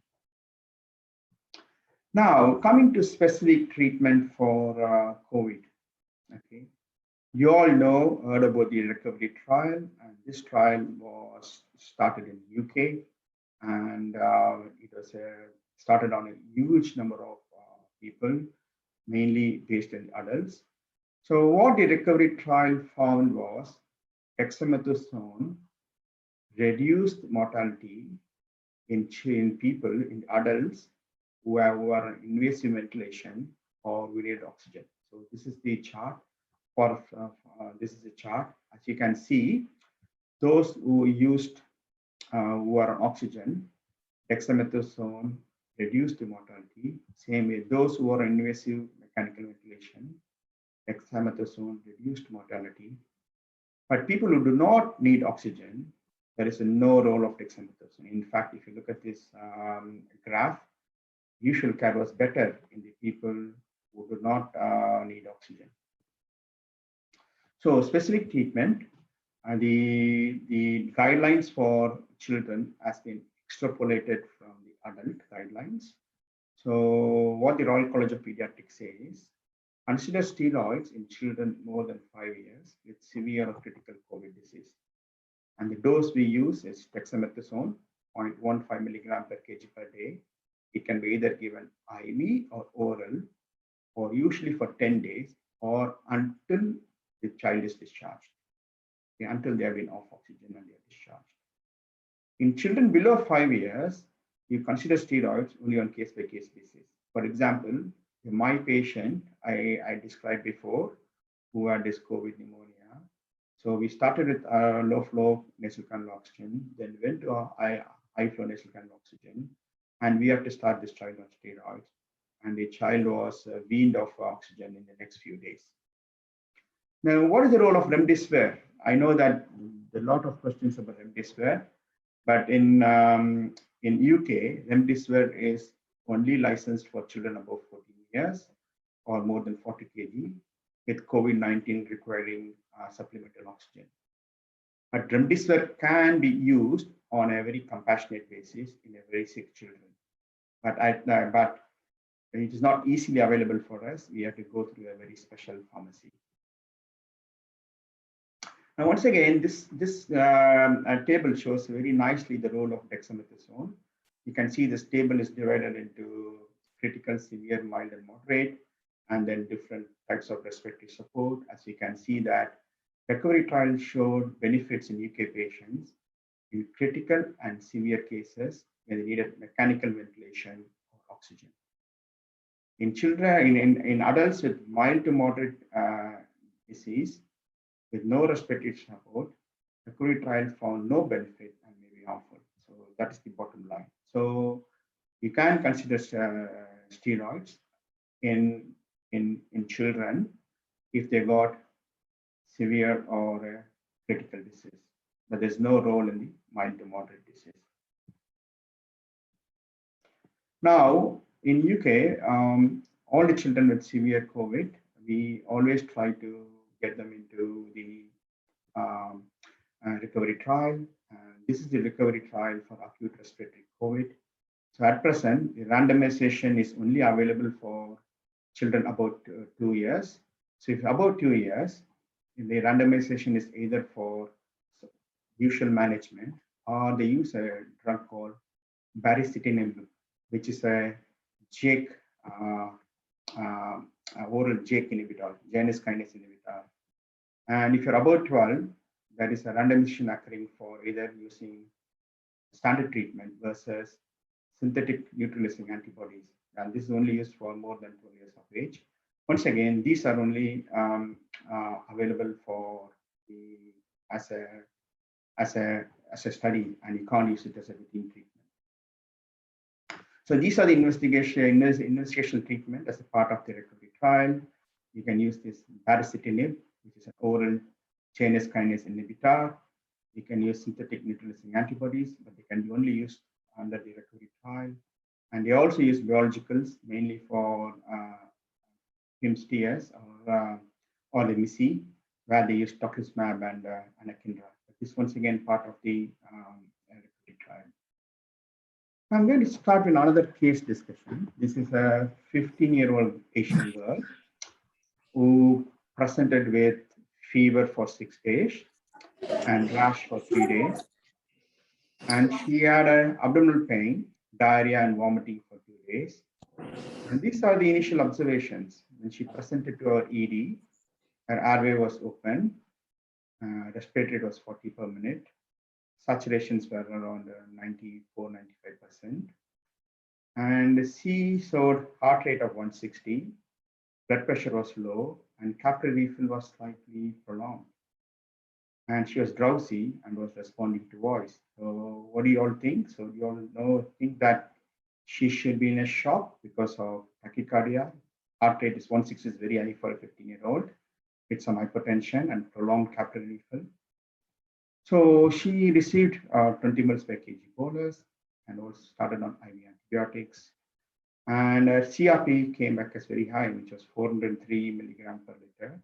Now, coming to specific treatment for COVID. Okay, you all heard about the recovery trial, and this trial was started in UK, and it was started on a huge number of people, mainly based in adults. So what the recovery trial found was dexamethasone reduced mortality in people, in adults who are on invasive ventilation or who need oxygen. So this is the chart. This is a chart. As you can see, those who used who are on oxygen, dexamethasone reduced the mortality. Same way, those who are on invasive mechanical ventilation, dexamethasone reduced mortality. But people who do not need oxygen, there is no role of dexamethasone. In fact, if you look at this graph, usual care was better in the people who do not need oxygen. So specific treatment, the guidelines for children has been extrapolated from the adult guidelines. So what the Royal College of Pediatrics says, consider steroids in children more than 5 years with severe or critical COVID disease. And the dose we use is dexamethasone, 0.15 milligram per kg per day. It can be either given IV or oral, or usually for 10 days, or until the child is discharged, until they have been off oxygen and they are discharged. In children below 5 years, you consider steroids only on case-by-case basis. For example, my patient I described before, who had this COVID pneumonia. So we started with low flow nasal canal oxygen, then went to high flow nasal canal oxygen, and we have to start this child on steroids. And the child was weaned off oxygen in the next few days. Now, what is the role of remdesivir? I know that there are a lot of questions about remdesivir, but in UK, remdesivir is only licensed for children above 14 years or more than 40 kg, with COVID-19 requiring supplemental oxygen. But remdesivir can be used on a very compassionate basis in a very sick children. But it is not easily available for us. We have to go through a very special pharmacy. Now, once again, this table shows very nicely the role of dexamethasone. You can see this table is divided into critical, severe, mild, and moderate, and then different types of respiratory support. As you can see that recovery trials showed benefits in UK patients in critical and severe cases where they needed mechanical ventilation or oxygen. In children, in adults with mild to moderate disease with no respiratory support, recovery trial found no benefit and may be harmful. So that is the bottom line. So you can consider steroids in children if they got severe or critical disease, but there's no role in the mild to moderate disease. Now, in UK, all the children with severe COVID, we always try to get them into the recovery trial. This is the recovery trial for acute respiratory COVID. So at present, the randomization is only available for children about 2 years. So if about 2 years, the randomization is either for usual management or they use a drug called baricitinib, which is a JAK, oral JAK inhibitor, Janus kinase inhibitor. And if you're about 12, there is a randomization occurring for either using standard treatment versus synthetic neutralizing antibodies. And this is only used for more than 12 years of age. Once again, these are only available for as a study, and you can't use it as a routine treatment. So these are the investigational treatment as a part of the recovery trial. You can use this baricitinib, which is an oral Janus kinase inhibitor. You can use synthetic neutralizing antibodies, but they can be only used under the recovery trial. And they also use biologicals, mainly for HIMSTS or the MISI, where they use tocilizumab and anakinra. This once again part of the recovery trial. I'm going to start with another case discussion. This is a 15-year-old Asian girl who presented with fever for 6 days and rash for 3 days. And she had an abdominal pain, diarrhea, and vomiting for 2 days. And these are the initial observations. When she presented to our ED, her airway was open, respiratory rate was 40 per minute, saturations were around 94-95%, and she showed heart rate of 160, blood pressure was low, and capillary refill was slightly prolonged. And she was drowsy and was responding to voice. So what do you all think? So do you all think that She should be in a shock because of tachycardia. Heart rate is 160 is very high for a 15-year-old with some hypertension and prolonged capillary refill. So she received 20 ml per kg bolus and also started on IV antibiotics. And her CRP came back as very high, which was 403 milligram per liter.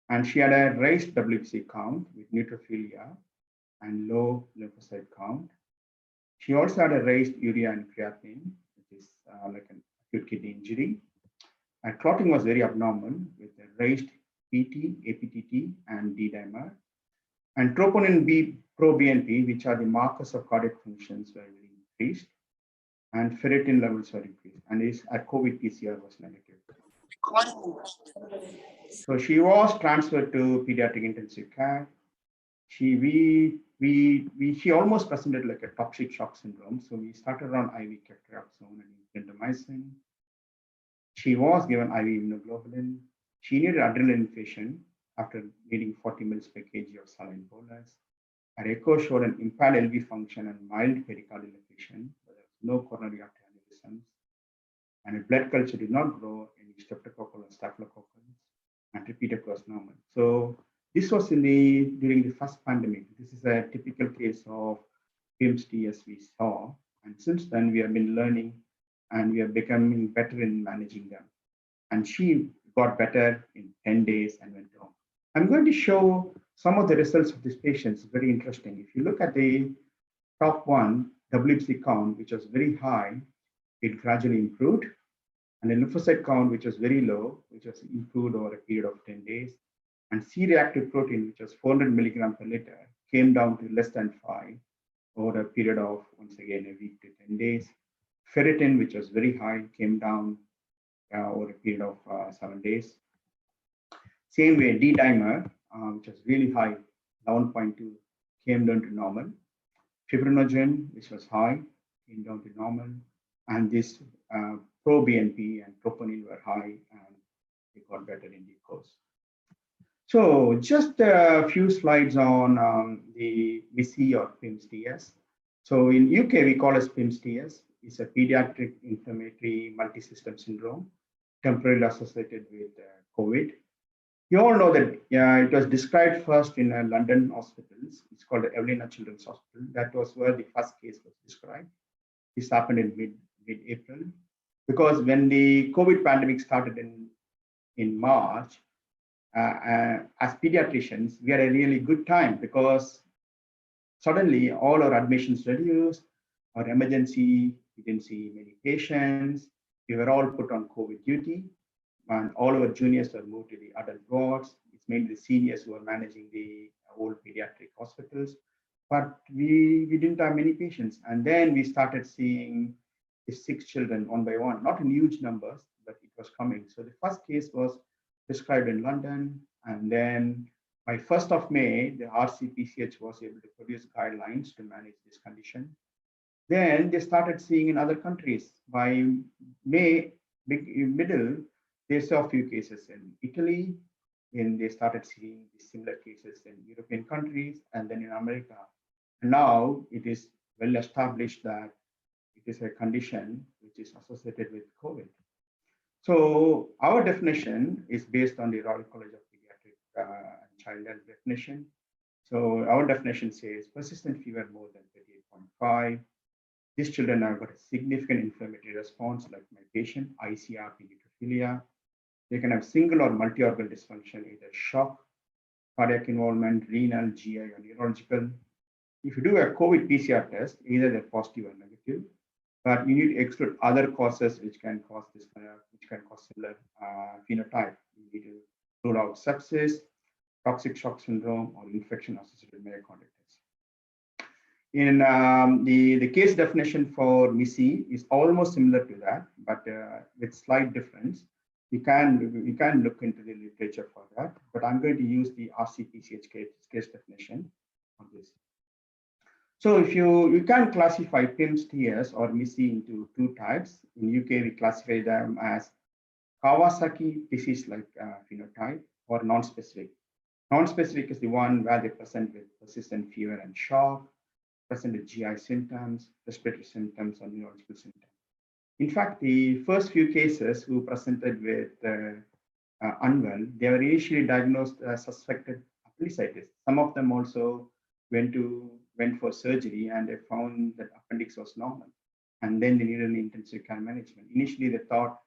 And she had a raised WBC count with neutrophilia and low lymphocyte count. She also had a raised urea and creatinine, which is like an acute kidney injury. And clotting was very abnormal with a raised PT, APTT, and D-dimer. And troponin B, pro-BNP, which are the markers of cardiac functions, were very increased. And ferritin levels were increased. And his COVID PCR was negative. So she was transferred to pediatric intensive care. She almost presented like a toxic shock syndrome. So we started on IV ceftriaxone and clindamycin. She was given IV immunoglobulin. She needed adrenal infusion after needing 40 ml per kg of saline bolus. Her echo showed an impaired LV function and mild pericardial effusion, but there was no coronary artery aneurysms. And her blood culture did not grow any streptococcal or staphylococcus, and repeated was normal. So this was during the first pandemic. This is a typical case of PIMS TS we saw. And since then, we have been learning and we are becoming better in managing them. And she got better in 10 days and went home. I'm going to show some of the results of these patients. Very interesting. If you look at the top one, WBC count, which was very high, it gradually improved. And the lymphocyte count, which was very low, which was improved over a period of 10 days. And C-reactive protein, which was 400 milligram per liter, came down to less than 5 over a period of, once again, a week to 10 days. Ferritin, which was very high, came down over a period of 7 days. Same way, D-dimer, which was really high, 11.2, came down to normal. Fibrinogen, which was high, came down to normal. And this pro-BNP and troponin were high, and they got better in the course. So just a few slides on the MISI or PIMS-TS. So in UK, we call it PIMS-TS. It's a pediatric inflammatory multisystem syndrome, temporarily associated with COVID. You all know that it was described first in London hospitals. It's called the Evelina Children's Hospital. That was where the first case was described. This happened in mid-April. Because when the COVID pandemic started in March, as pediatricians, we had a really good time because suddenly all our admissions reduced, our emergency, we didn't see many patients, we were all put on COVID duty, and all our juniors were moved to the adult wards. It's mainly the seniors who are managing the old pediatric hospitals, but we didn't have many patients. And then we started seeing the 6 children one by one, not in huge numbers, but it was coming. So the first case was described in London, and then by 1st of May, the FRCPCH was able to produce guidelines to manage this condition. Then they started seeing in other countries. By May, middle, they saw a few cases in Italy, and they started seeing similar cases in European countries, and then in America. And now it is well established that it is a condition which is associated with COVID. So our definition is based on the Royal College of Pediatric and Child Health definition. So our definition says persistent fever more than 38.5. These children have got a significant inflammatory response, like my patient, ICRP neutrophilia. They can have single or multi-organ dysfunction, either shock, cardiac involvement, renal, GI, or neurological. If you do a COVID PCR test, either they're positive or negative, but you need to exclude other causes which can cause this which can cause similar phenotype. You need to rule out sepsis, toxic shock syndrome, or infection associated myocarditis. In the case definition for MISI is almost similar to that, but with slight difference. We can look into the literature for that, but I'm going to use the FRCPCH case definition of this. So if you can classify PIMS-TS or MISI into 2 types. In UK, we classify them as Kawasaki disease-like phenotype or non-specific. Non-specific is the one where they present with persistent fever and shock, present with GI symptoms, respiratory symptoms, or neurological symptoms. In fact, the first few cases who presented with unwell, they were initially diagnosed as suspected appendicitis. Some of them also went for surgery and they found that appendix was normal. And then they needed an intensive care management. Initially, they thought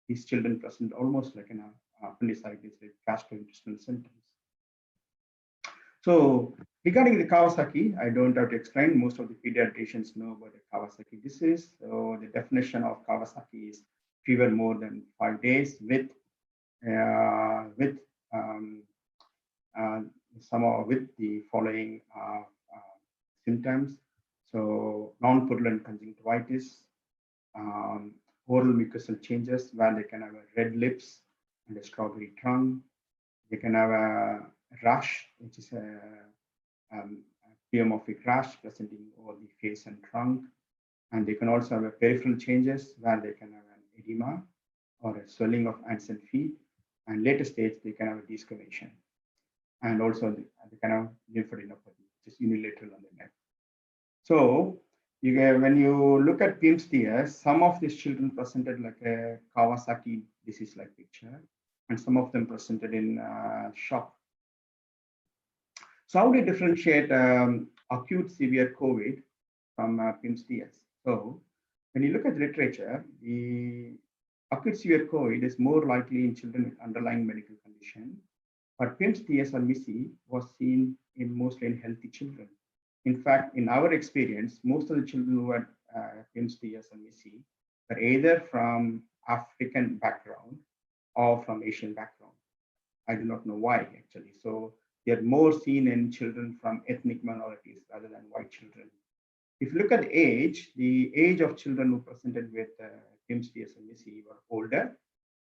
these children present almost like an appendicitis with gastrointestinal symptoms. So regarding the Kawasaki, I don't have to explain. Most of the pediatricians know about the Kawasaki disease. So the definition of Kawasaki is fever more than 5 days with the following symptoms. So non-purulent conjunctivitis, oral mucosal changes where they can have red lips and a strawberry tongue. They can have a rash, which is a pleomorphic rash presenting over the face and trunk. And they can also have a peripheral changes where they can have an edema or a swelling of hands and feet. And later stage, they can have a desquamation. And also they can have lymphadenopathy, which is unilateral on the neck. So when you look at PIMS DS, some of these children presented like a Kawasaki disease-like picture, and some of them presented in shock. So how do you differentiate acute severe COVID from PIMS DS? So when you look at the literature, the acute severe COVID is more likely in children with underlying medical condition, but PIMS DS or MISI was seen mostly in healthy children. In fact, in our experience, most of the children who had PIMS DS or MISI were either from African background or from Asian background. I do not know why actually. So they are more seen in children from ethnic minorities rather than white children. If you look at the age of children who presented with PIMS DS and MISI were older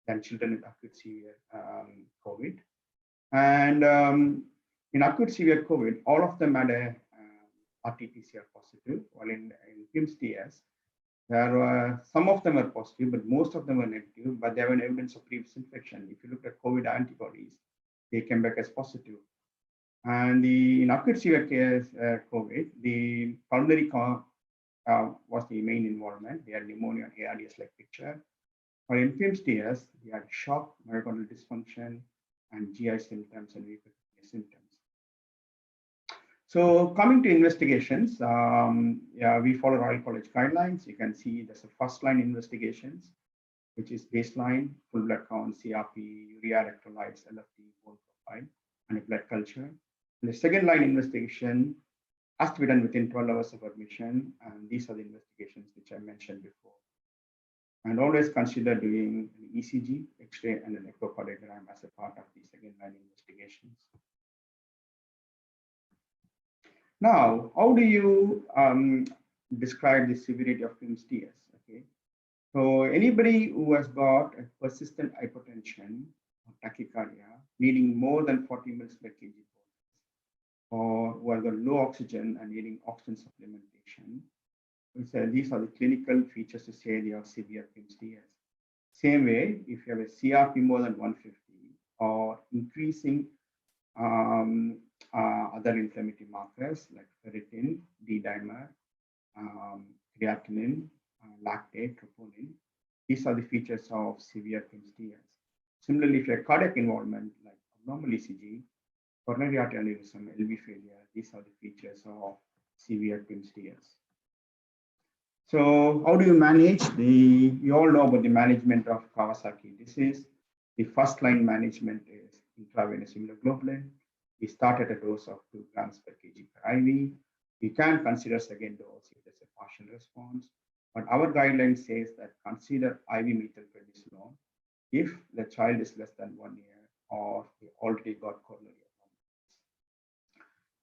than children with acute severe COVID. And in acute severe COVID, all of them had a RT-PCR positive, while in PIMS DS, there were some of them were positive, but most of them were negative, but there were evidence of previous infection. If you look at COVID antibodies, they came back as positive. And in acute severe case COVID, the pulmonary was the main involvement. They had pneumonia and ARDS-like picture. But in PIMS DS, they had shock, myocardial dysfunction, and GI symptoms and hypertension symptoms. So coming to investigations, we follow Royal College guidelines. You can see there's a first line investigations, which is baseline, full blood count, CRP, urea electrolytes, LFT, bone profile, and a blood culture. And the second line investigation has to be done within 12 hours of admission. And these are the investigations which I mentioned before. And always consider doing an ECG, X-ray, and an echocardiogram as a part of the second line investigations. Now, how do you describe the severity of PIMS DS? Okay, so anybody who has got a persistent hypertension or tachycardia needing more than 40 mL per kg, or who has got low oxygen and needing oxygen supplementation, these are the clinical features to say they are severe PIMS DS. Same way, if you have a CRP more than 150 or increasing other inflammatory markers like ferritin, D-dimer, creatinine, lactate, troponin. These are the features of severe PIMS DS. Similarly, if you have cardiac involvement like abnormal ECG, coronary artery aneurysm, LV failure, these are the features of severe PIMS DS. So how do you manage you all know about the management of Kawasaki disease. The first line management is intravenous immunoglobulin. We start at a dose of 2 grams per kg per IV. You can consider second dose if there's a partial response, but our guideline says that consider IV methylprednisolone if the child is less than 1 year or they already got coronary abnormalities.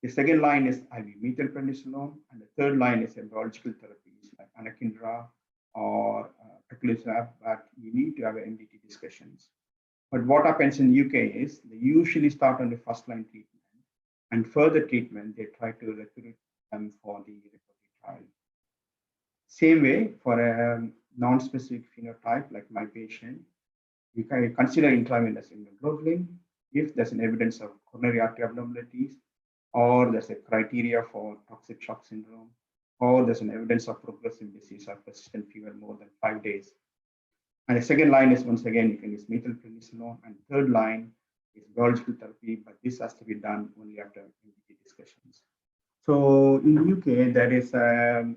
The second line is IV methylprednisolone, and the third line is embryological therapies like anakinra or tocilizumab, but you need to have MDT discussions. But what happens in UK is they usually start on the first line treatment, and further treatment, they try to recruit them for the recovery trial. Same way for a non-specific phenotype like my patient, you can consider intravenous immunoglobulin if there's an evidence of coronary artery abnormalities, or there's a criteria for toxic shock syndrome, or there's an evidence of progressive disease or persistent fever more than 5 days. And the second line is, once again, you can use methylprednisolone, and third line is biological therapy, but this has to be done only after MPT discussions. So in the UK, there is a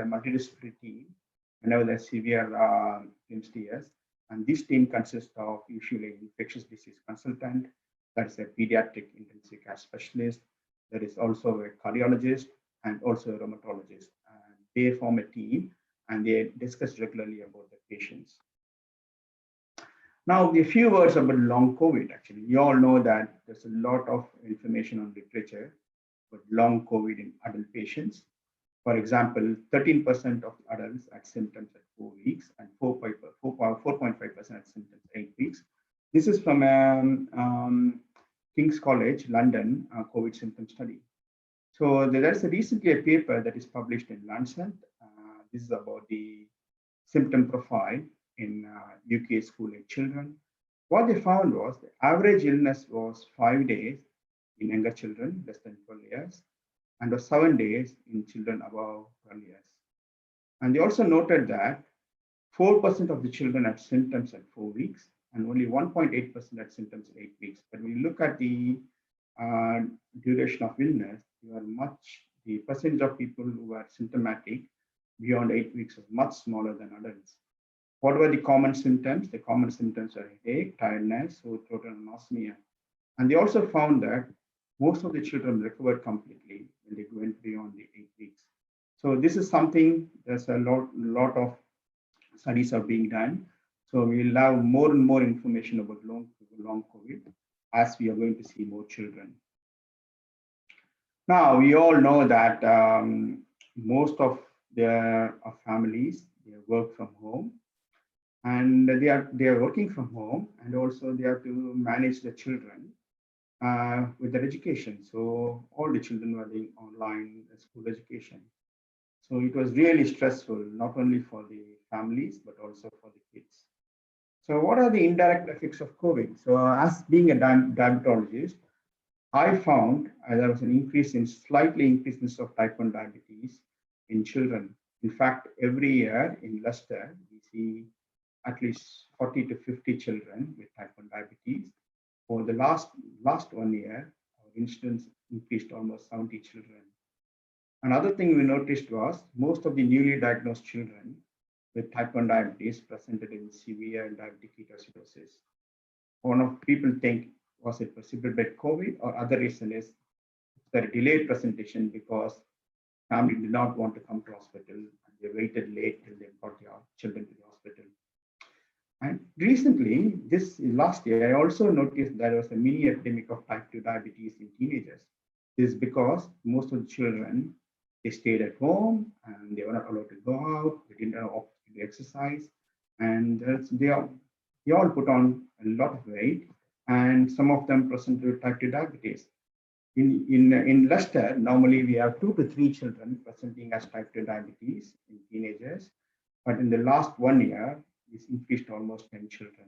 multidisciplinary team whenever there's severe MSTS, and this team consists of usually infectious disease consultant, that is a pediatric intensive care specialist, there is also a cardiologist and also a rheumatologist. And they form a team and they discuss regularly about the patients. Now, a few words about long COVID. Actually, we all know that there's a lot of information on literature about long COVID in adult patients. For example, 13% of adults had symptoms at 4 weeks and 4.5% had symptoms at 8 weeks. This is from King's College, London, COVID symptom study. So there's recently a paper that is published in Lancet. This is about the symptom profile in UK school-age children. What they found was the average illness was 5 days in younger children, less than 12 years, and was 7 days in children above 12 years. And they also noted that 4% of the children had symptoms at 4 weeks, and only 1.8% had symptoms at 8 weeks. But when you look at the duration of illness, the percentage of people who were symptomatic beyond 8 weeks was much smaller than adults. What were the common symptoms? The common symptoms are headache, tiredness, sore throat, and anosmia. And they also found that most of the children recovered completely when they went beyond the 8 weeks. So this is something, there's a lot of studies are being done. So we'll have more and more information about long COVID as we are going to see more children. Now, we all know that most of their families, they work from home, and they are working from home, and also they have to manage the children with their education. So all the children were doing online school education. So it was really stressful, not only for the families, but also for the kids. So what are the indirect effects of COVID? So as being a diabetologist, I found there was an slightly increase of type 1 diabetes in children. In fact, every year in Leicester, we see at least 40 to 50 children with type 1 diabetes. For the last 1 year, our incidence increased almost 70 children. Another thing we noticed was most of the newly diagnosed children with type 1 diabetes presented in severe diabetic ketoacidosis. One of people think, was it possible by COVID, or other reason is the delayed presentation because family did not want to come to hospital and they waited late till they brought their children to the hospital. And recently, last year, I also noticed there was a mini epidemic of type 2 diabetes in teenagers. This is because most of the children, they stayed at home and they were not allowed to go out, they didn't have opportunity to exercise, and they all put on a lot of weight, and some of them presented with type 2 diabetes. In Leicester, normally we have 2 to 3 children presenting as type 2 diabetes in teenagers, but in the last 1 year, this increased to almost 10 children.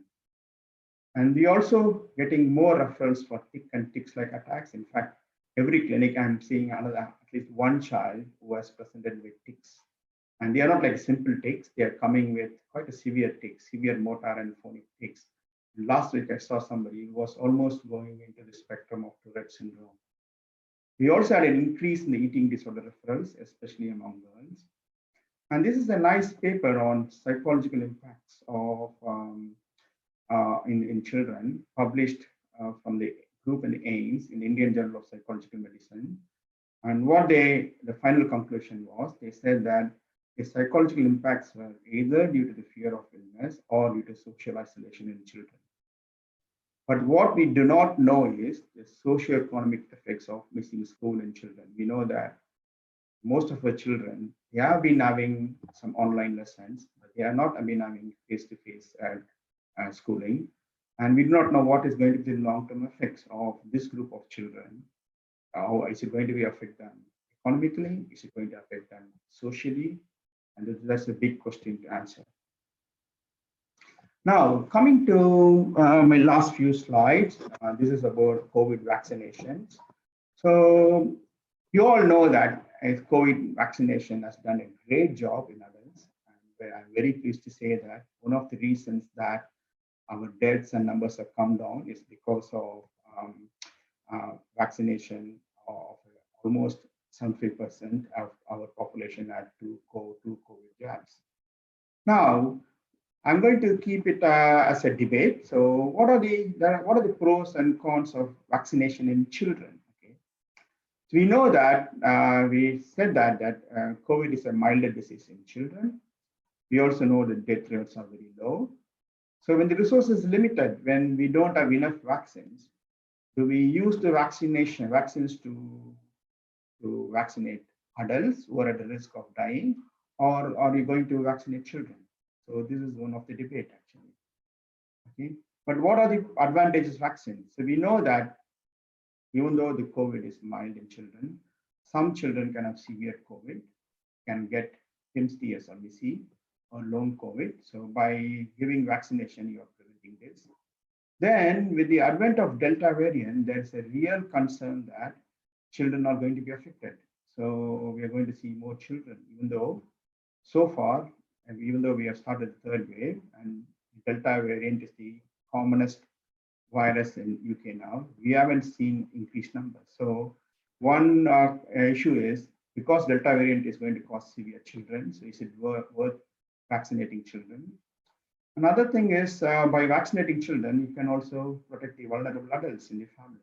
And we also getting more referrals for tick and tick-like attacks. In fact, every clinic I'm seeing at least one child who has presented with tics. And they are not like simple tics, they are coming with quite a severe tics, severe motor and phonic tics. Last week I saw somebody who was almost going into the spectrum of Tourette syndrome. We also had an increase in the eating disorder referrals, especially among girls. And this is a nice paper on psychological impacts of in children, published from the group in AIMS in Indian Journal of Psychological Medicine. And what the final conclusion was, they said that the psychological impacts were either due to the fear of illness or due to social isolation in children. But what we do not know is the socioeconomic effects of missing school in children. We know that most of our children, they have been having some online lessons, but they are not been having face-to-face schooling. And we do not know what is going to be the long-term effects of this group of children. How is it going to affect them economically? Is it going to affect them socially? And that's a big question to answer. Now, coming to my last few slides, this is about COVID vaccinations. So you all know that COVID vaccination has done a great job in adults. And I'm very pleased to say that one of the reasons that our deaths and numbers have come down is because of vaccination of almost 73% of our population had to go to COVID jabs. Now, I'm going to keep it as a debate. So, what are the pros and cons of vaccination in children? Okay, so we know that we said that COVID is a milder disease in children. We also know that death rates are very low. So, when the resource is limited, when we don't have enough vaccines, do we use the vaccines to vaccinate adults who are at the risk of dying, or are we going to vaccinate children? So this is one of the debate actually. Okay, but what are the advantages of vaccines? So we know that even though the COVID is mild in children, some children can have severe COVID, can get MSTS or MIS-C or long COVID. So by giving vaccination, you are preventing this. Then with the advent of Delta variant, there's a real concern that children are going to be affected. So we are going to see more children, even though so far, and even though we have started the third wave, and Delta variant is the commonest virus in UK now, we haven't seen increased numbers. So one issue is, because Delta variant is going to cause severe children, so is it worth vaccinating children? Another thing is, by vaccinating children, you can also protect the vulnerable adults in the family.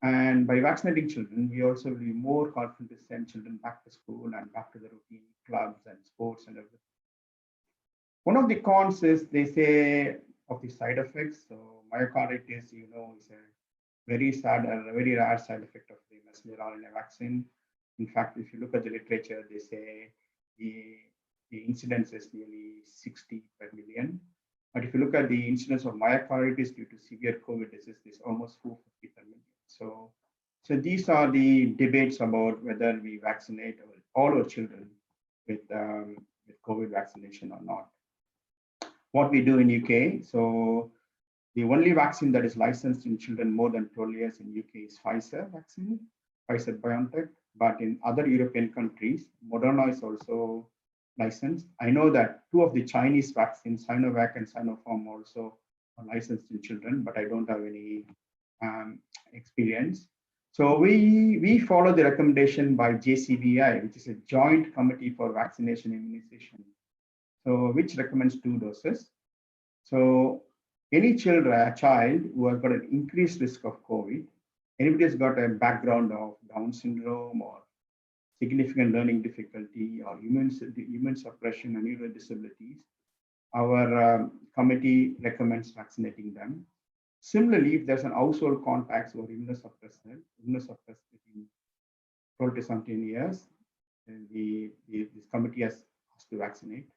And by vaccinating children, we also will be more confident to send children back to school and back to the routine clubs and sports and everything. One of the cons is, they say, of the side effects. So myocarditis, you know, is a very sad and very rare side effect of the messenger RNA vaccine. In fact, if you look at the literature, they say the incidence is nearly 60 per million. But if you look at the incidence of myocarditis due to severe COVID disease, it's almost 450 per million. So these are the debates about whether we vaccinate all our children with COVID vaccination or not. What we do in UK, so the only vaccine that is licensed in children more than 12 years in UK is Pfizer vaccine, Pfizer-BioNTech. But in other European countries, Moderna is also licensed. I know that 2 of the Chinese vaccines, Sinovac and Sinopharm, also are licensed in children, but I don't have any experience. So we follow the recommendation by JCVI, which is a Joint Committee for Vaccination Immunization, so which recommends 2 doses. So any child who has got an increased risk of COVID, anybody has got a background of Down syndrome or significant learning difficulty or immune suppression and neuro disabilities, our committee recommends vaccinating them. Similarly, if there's an household contacts or immunosuppressed between 12 to 17 years, then this committee has to vaccinate.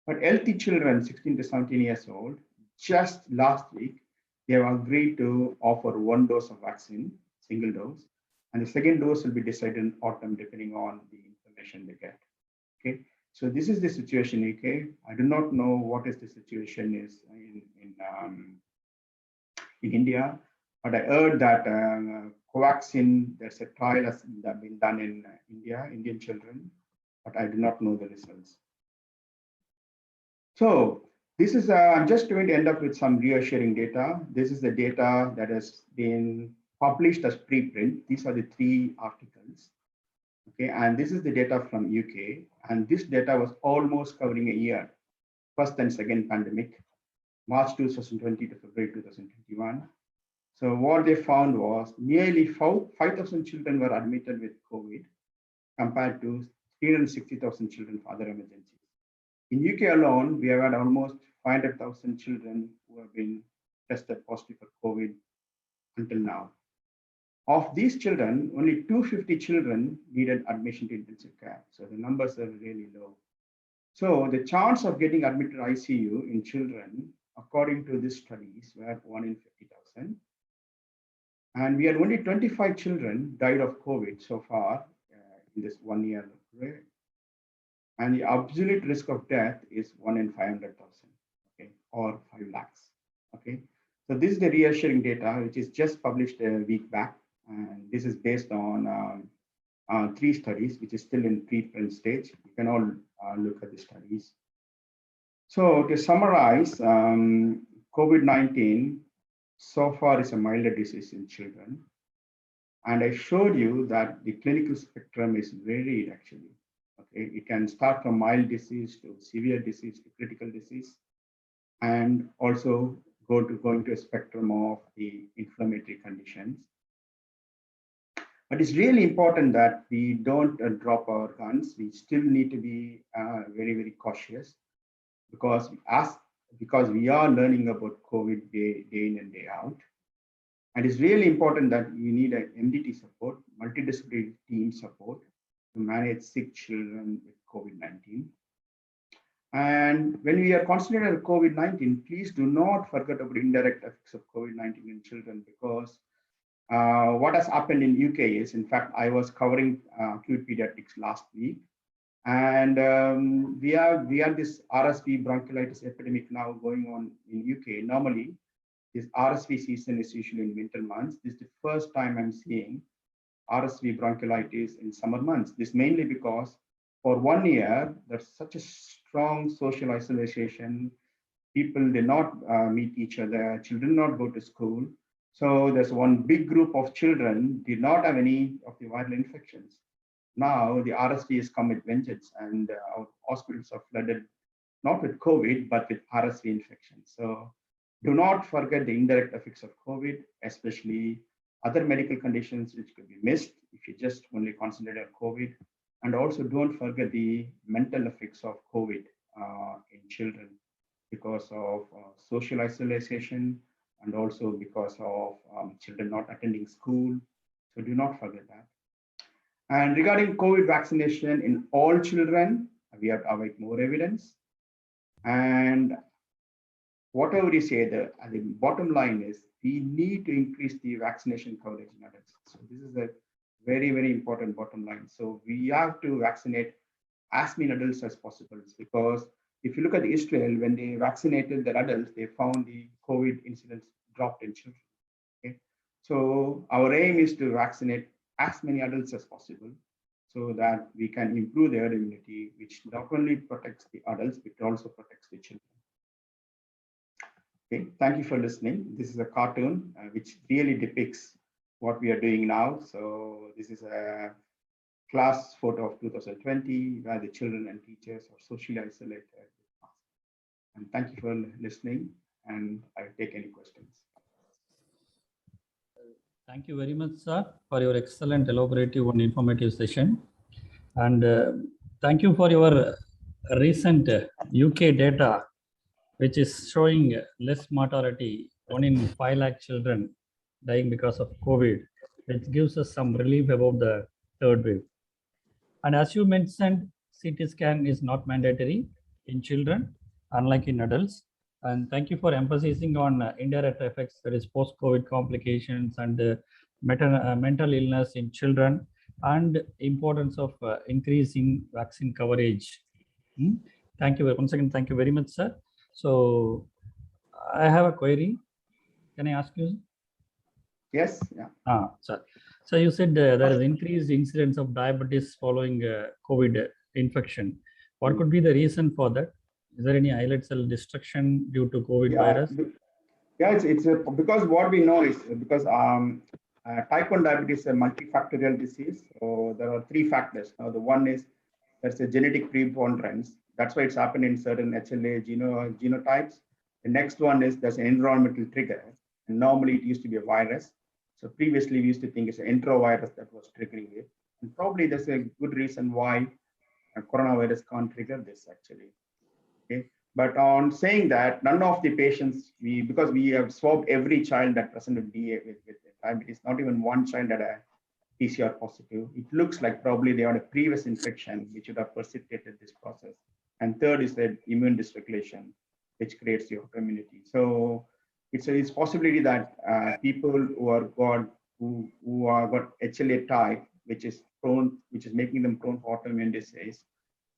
But healthy children, 16 to 17 years old, just last week, they have agreed to offer 1 dose of vaccine, single dose, and the second dose will be decided in autumn depending on the information they get. Okay, so this is the situation in UK. I do not know what is the situation is in India, but I heard that Covaxin, there's a trial has been done in Indian children, but I do not know the results. So this is, I'm just going to end up with some reassuring data. This is the data that has been published as preprint. These are the 3 articles. Okay, and this is the data from UK, and this data was almost covering a year, first and second pandemic, March 2020 to February 2021. So what they found was nearly 5,000 children were admitted with COVID compared to 360,000 children for other emergencies. In UK alone, we have had almost 500,000 children who have been tested positive for COVID until now. Of these children, only 250 children needed admission to intensive care. So the numbers are really low. So the chance of getting admitted to ICU in children, according to these studies, were 1 in 50,000. And we had only 25 children died of COVID so far in this 1 year period. And the absolute risk of death is 1 in 500,000, okay, or 5 lakhs. Okay, so this is the reassuring data, which is just published a week back. And this is based on 3 studies, which is still in preprint stage. You can all look at the studies. So to summarize, COVID-19 so far is a milder disease in children. And I showed you that the clinical spectrum is varied actually. Okay, it can start from mild disease to severe disease to critical disease, and also go into a spectrum of the inflammatory conditions. But it's really important that we don't drop our guns. We still need to be very, very cautious because we are learning about COVID day in and day out. And it's really important that you need an MDT support, multidisciplinary team support to manage sick children with COVID-19. And when we are concentrating on COVID-19, please do not forget about indirect effects of COVID-19 in children, because what has happened in UK is, in fact, I was covering acute pediatrics last week, and we have this RSV bronchiolitis epidemic now going on in UK. Normally, this RSV season is usually in winter months. This is the first time I'm seeing RSV bronchiolitis in summer months. This mainly because for 1 year, there's such a strong social isolation. People did not meet each other. Children did not go to school. So there's one big group of children did not have any of the viral infections. Now the RSV has come with vengeance, and our hospitals are flooded, not with COVID, but with RSV infections. So do not forget the indirect effects of COVID, especially other medical conditions which could be missed if you just only concentrate on COVID. And also don't forget the mental effects of COVID in children because of social isolation, and also because of children not attending school. So do not forget that. And regarding COVID vaccination in all children, we have to await more evidence. And whatever you say, the bottom line is we need to increase the vaccination coverage in adults. So this is a very, very important bottom line. So we have to vaccinate as many adults as possible, because if you look at Israel, when they vaccinated their adults, they found the COVID incidence dropped in children. Okay? So our aim is to vaccinate as many adults as possible so that we can improve their immunity, which not only protects the adults, but also protects the children. Okay, thank you for listening. This is a cartoon which really depicts what we are doing now. So this is a class photo of 2020 where the children and teachers are socially isolated. And thank you for listening, and I'll take any questions. Thank you very much, sir, for your excellent, elaborative and informative session. And thank you for your recent UK data, which is showing less mortality, 1 in 5 lakh children dying because of COVID, which gives us some relief about the third wave. And as you mentioned, CT scan is not mandatory in children, unlike in adults. And thank you for emphasizing on indirect effects, that is post-COVID complications and mental illness in children, and importance of increasing vaccine coverage. Thank you once again. Thank you very much, sir. So I have a query. Can I ask you? Yes. Yeah. Sir. So you said there is increased incidence of diabetes following COVID infection. What could be the reason for that? Is there any islet cell destruction due to COVID virus? Yeah, it's because what we know is because type 1 diabetes is a multifactorial disease. So there are 3 factors. Now the one is there's a genetic preponderance. That's why it's happened in certain HLA genotypes. The next one is there's an environmental trigger. And normally it used to be a virus. So previously we used to think it's an enterovirus that was triggering it. And probably there's a good reason why coronavirus can't trigger this actually. Okay. But on saying that, none of the patients, because we have swabbed every child that presented DA with diabetes, not even one child had a PCR positive. It looks like probably they had a previous infection, which would have precipitated this process. And third is the immune dysregulation, which creates the autoimmunity. So it's a possibility that people who are got HLA type, which is making them prone for autoimmune disease,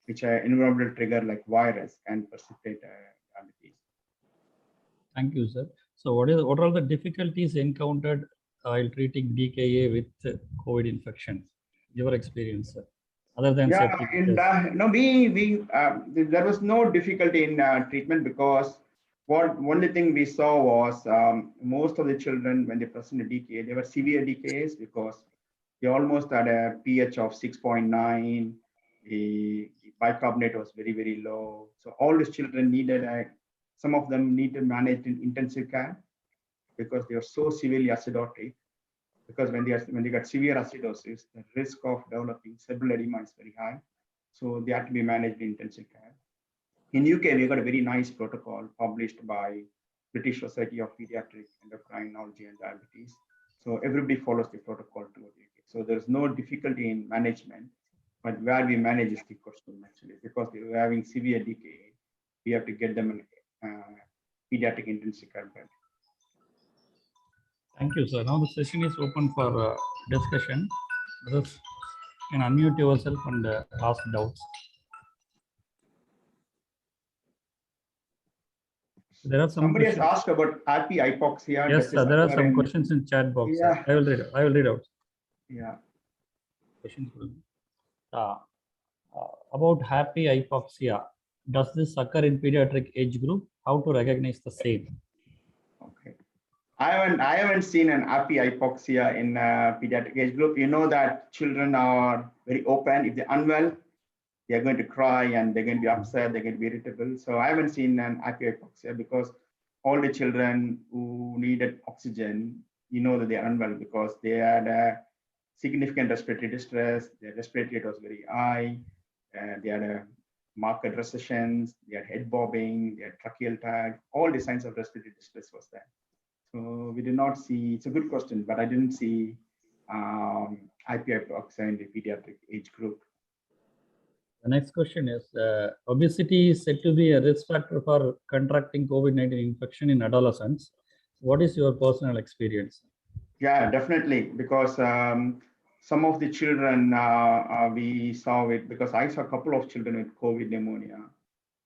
which are environmental trigger like virus, can precipitate diabetes. Thank you, sir. So what are all the difficulties encountered while treating DKA with COVID infection? your experience, sir? Other than Yeah, safety and features? no, there was no difficulty in treatment because only thing we saw was most of the children when they presented DKA, they were severe DKAs because they almost had a pH of 6.9. The bicarbonate was very, very low. So all these children needed some of them needed managed in intensive care because they were so severely acidotic. Because when they got severe acidosis, the risk of developing cerebral edema is very high. So they have to be managed in intensive care. In UK, we got a very nice protocol published by British Society of Paediatric Endocrinology and Diabetes. So everybody follows the protocol to the UK. So there's no difficulty in management, but where we manage is the question actually, because they were having severe DKA, we have to get them in pediatric intensive care bed. Thank you, sir. Now the session is open for discussion. Just you can unmute yourself and ask doubts. There are some Somebody questions. has asked about happy hypoxia. Yes, sir. There are some questions in chat box. Yeah. Sir. I will read out. Yeah. Questions. About happy hypoxia. Does this occur in pediatric age group? How to recognize the same? Okay. I haven't seen an happy hypoxia in pediatric age group. You know that children are very open. If they're unwell, they're going to cry and they're going to be upset, they're going to be irritable. So I haven't seen an happy hypoxia because all the children who needed oxygen, you know that they're unwell because they had a significant respiratory distress, their respiratory rate was very high, they had a marked recessions, they had head bobbing, they had tracheal tag, all the signs of respiratory distress was there. So we did not see, it's a good question, but I didn't see IP hypoxia in the pediatric age group. The next question is, obesity is said to be a risk factor for contracting COVID-19 infection in adolescents. What is your personal experience? Yeah, definitely, because some of the children we saw it, because I saw a couple of children with COVID pneumonia,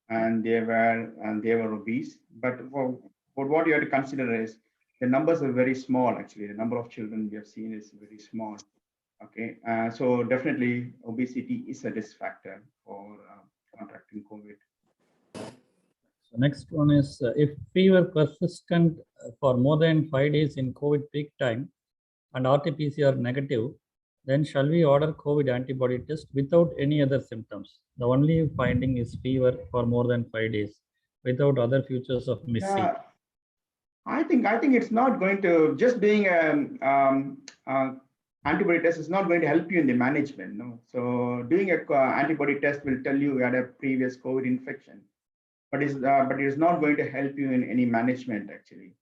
and they were obese. But what you have to consider is the numbers are very small. Actually, the number of children we have seen is very small. Okay, so definitely obesity is a risk factor for contracting COVID. So next one is, if fever persistent for more than 5 days in COVID peak time and RT-PCR negative, then shall we order COVID antibody test without any other symptoms? The only finding is fever for more than 5 days without other features of missing. Yeah, I think it's not going to, just doing antibody test is not going to help you in the management. No, so doing a antibody test will tell you had a previous COVID infection, but it is not going to help you in any management actually.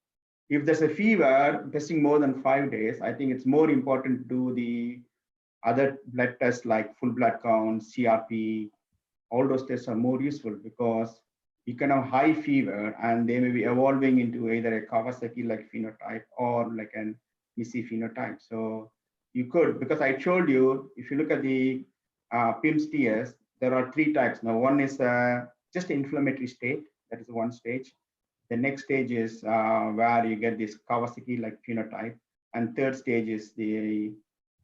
If there's a fever testing more than 5 days, I think it's more important to do the other blood tests like full blood count, CRP. All those tests are more useful because you can have high fever and they may be evolving into either a Kawasaki-like phenotype or like an EC phenotype. So you could, because I told you, if you look at the PIMS-TS, there are 3 types. Now, one is just inflammatory state, that is one stage. The next stage is where you get this Kawasaki-like phenotype. And third stage is the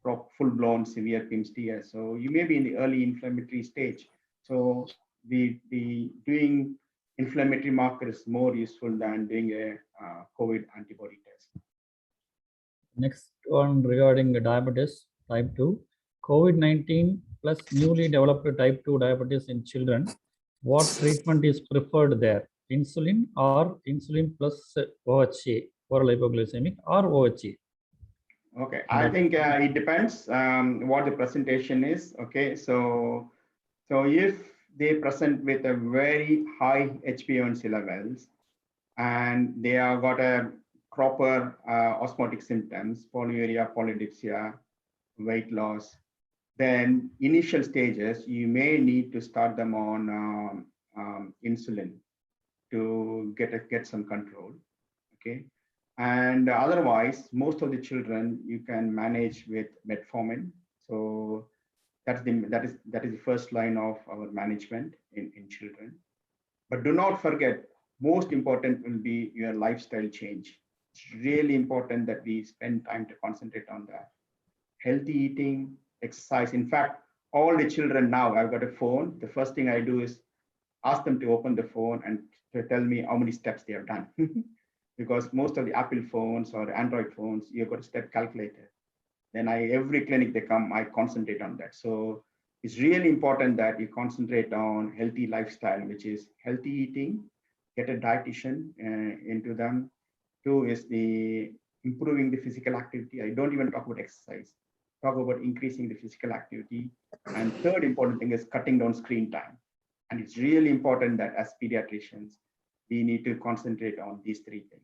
full-blown severe PIMS-TS. So you may be in the early inflammatory stage. So the doing inflammatory marker is more useful than doing a COVID antibody test. Next one regarding the diabetes type 2, COVID-19 plus newly developed type 2 diabetes in children. What treatment is preferred there? Insulin or insulin plus OHA, oral hypoglycemic, or OHA? Okay, I think it depends what the presentation is. Okay, so if they present with a very high HbA1c levels and they have got a proper osmotic symptoms, polyuria, polydipsia, weight loss, then initial stages, you may need to start them on insulin to get some control, okay? And otherwise, most of the children you can manage with metformin. So that is the first line of our management in children. But do not forget, most important will be your lifestyle change. It's really important that we spend time to concentrate on that. Healthy eating, exercise. In fact, all the children now, I've got a phone. The first thing I do is ask them to open the phone and to tell me how many steps they have done. Because most of the Apple phones or Android phones, you've got a step calculator. Then every clinic they come, I concentrate on that. So it's really important that you concentrate on healthy lifestyle, which is healthy eating, get a dietitian into them. 2 is the improving the physical activity. I don't even talk about exercise, talk about increasing the physical activity. And 3rd important thing is cutting down screen time. And it's really important that as pediatricians, we need to concentrate on these 3 things.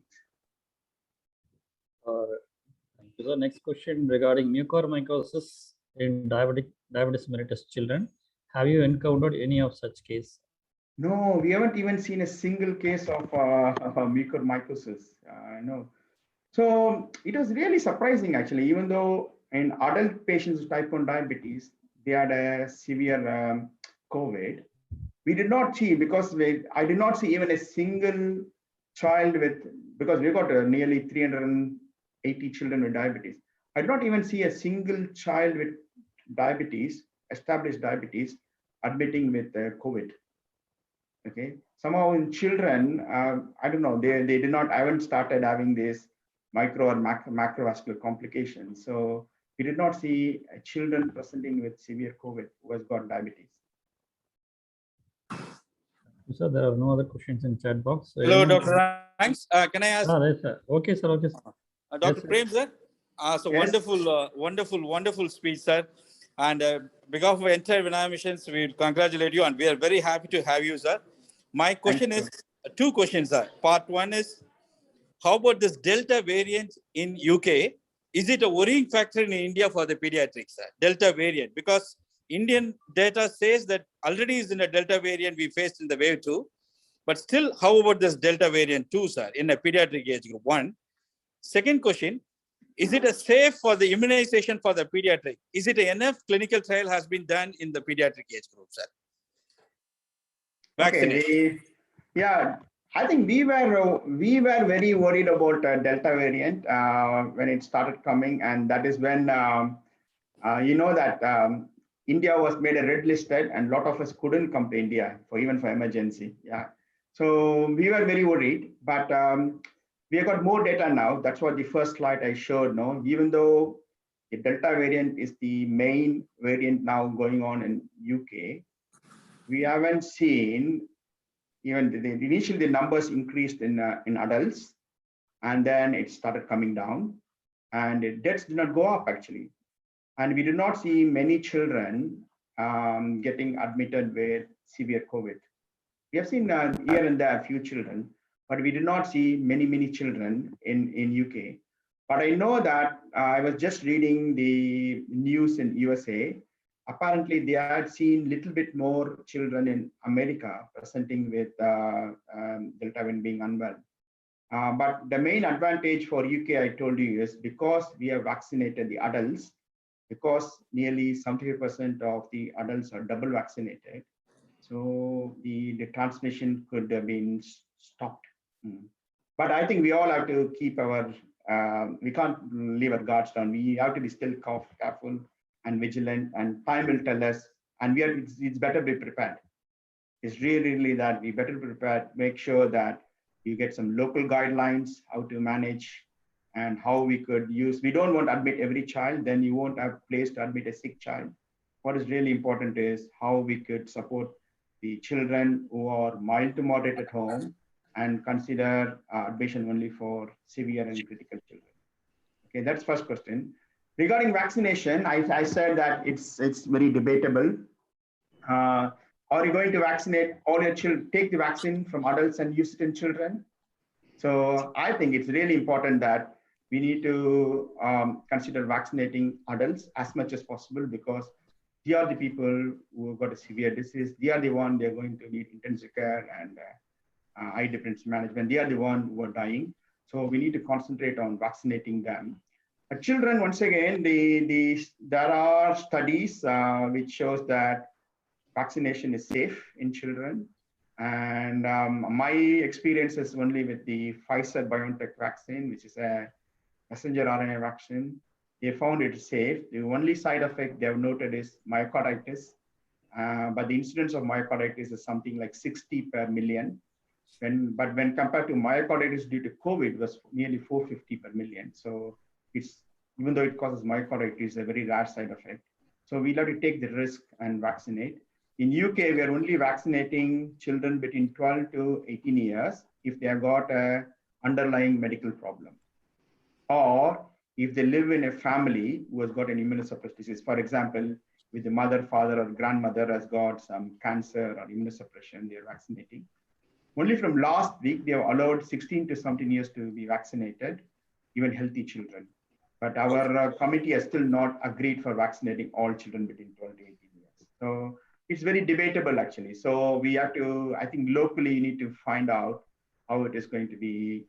The next question regarding mucormycosis in diabetes mellitus children. Have you encountered any of such case? No, we haven't even seen a single case of mucormycosis. No. So it was really surprising, actually, even though in adult patients with type 1 diabetes, they had a severe COVID. We did not see, because I did not see even a single child with, because we got nearly 380 children with diabetes. I did not even see a single child with diabetes, established diabetes, admitting with COVID. Okay, somehow in children, I don't know, they did not, I haven't started having this micro or macrovascular complications. So we did not see children presenting with severe COVID who has got diabetes. Sir, there are no other questions in chat box. Hello, Dr. Thanks. Can I ask? Right, sir. Okay, sir. Okay, sir. Dr. Prem, sir. So Yes. wonderful speech, sir. And behalf of entire Vinayaka missions, we congratulate you and we are very happy to have you, sir. My question is 2 questions, sir. Part 1 is, how about this Delta variant in UK? Is it a worrying factor in India for the pediatrics, sir? Delta variant, because Indian data says that already is in a Delta variant we faced in the wave 2, but still, how about this Delta variant 2, sir, in a pediatric age group? 1. Second question, is it a safe for the immunization for the pediatric? Is it enough clinical trial has been done in the pediatric age group, sir? Okay, yeah, I think we were very worried about Delta variant when it started coming, and that is when you know that India was made a red listed, and a lot of us couldn't come to India for even for emergency. Yeah, so we were very worried, but we have got more data now. That's what the first slide I showed. No, even though the Delta variant is the main variant now going on in UK, we haven't seen even initially the numbers increased in adults, and then it started coming down, and deaths did not go up actually, and we did not see many children getting admitted with severe COVID. We have seen here and there a few children, but we did not see many children in UK. But I know that I was just reading the news in USA. Apparently, they had seen little bit more children in America presenting with Delta variant being unwell. But the main advantage for UK, I told you, is because we have vaccinated the adults, because nearly 75% of the adults are double vaccinated. So the transmission could have been stopped. But I think we all have to keep our, we can't leave our guards down. We have to be still careful and vigilant, and time will tell us, and it's better to be prepared. It's really that we better be prepared, make sure that you get some local guidelines, how to manage and how we could use. We don't want to admit every child, then you won't have place to admit a sick child. What is really important is how we could support the children who are mild to moderate at home and consider admission only for severe and critical children. Okay, that's first question. Regarding vaccination, I said that it's very debatable. Are you going to vaccinate all your children, take the vaccine from adults and use it in children? So I think it's really important that we need to consider vaccinating adults as much as possible, because they are the people who have got a severe disease. They are the one they're going to need intensive care and high dependency management. They are the one who are dying. So we need to concentrate on vaccinating them. Children, once again, there are studies which shows that vaccination is safe in children. And my experience is only with the Pfizer-BioNTech vaccine, which is a messenger RNA vaccine. They found it safe. The only side effect they have noted is myocarditis, but the incidence of myocarditis is something like 60 per million. But when compared to myocarditis due to COVID, it was nearly 450 per million. So it's, even though it causes myocarditis, a very rare side effect. So we'll have to take the risk and vaccinate. In UK, we are only vaccinating children between 12 to 18 years if they have got a underlying medical problem, or if they live in a family who has got an immunosuppressed disease. For example, with the mother, father, or grandmother has got some cancer or immunosuppression, they are vaccinating. Only from last week, they have allowed 16 to 17 years to be vaccinated, even healthy children. But our committee has still not agreed for vaccinating all children between 12 to 18 years. So it's very debatable, actually. So we have to, I think locally, you need to find out how it is going to be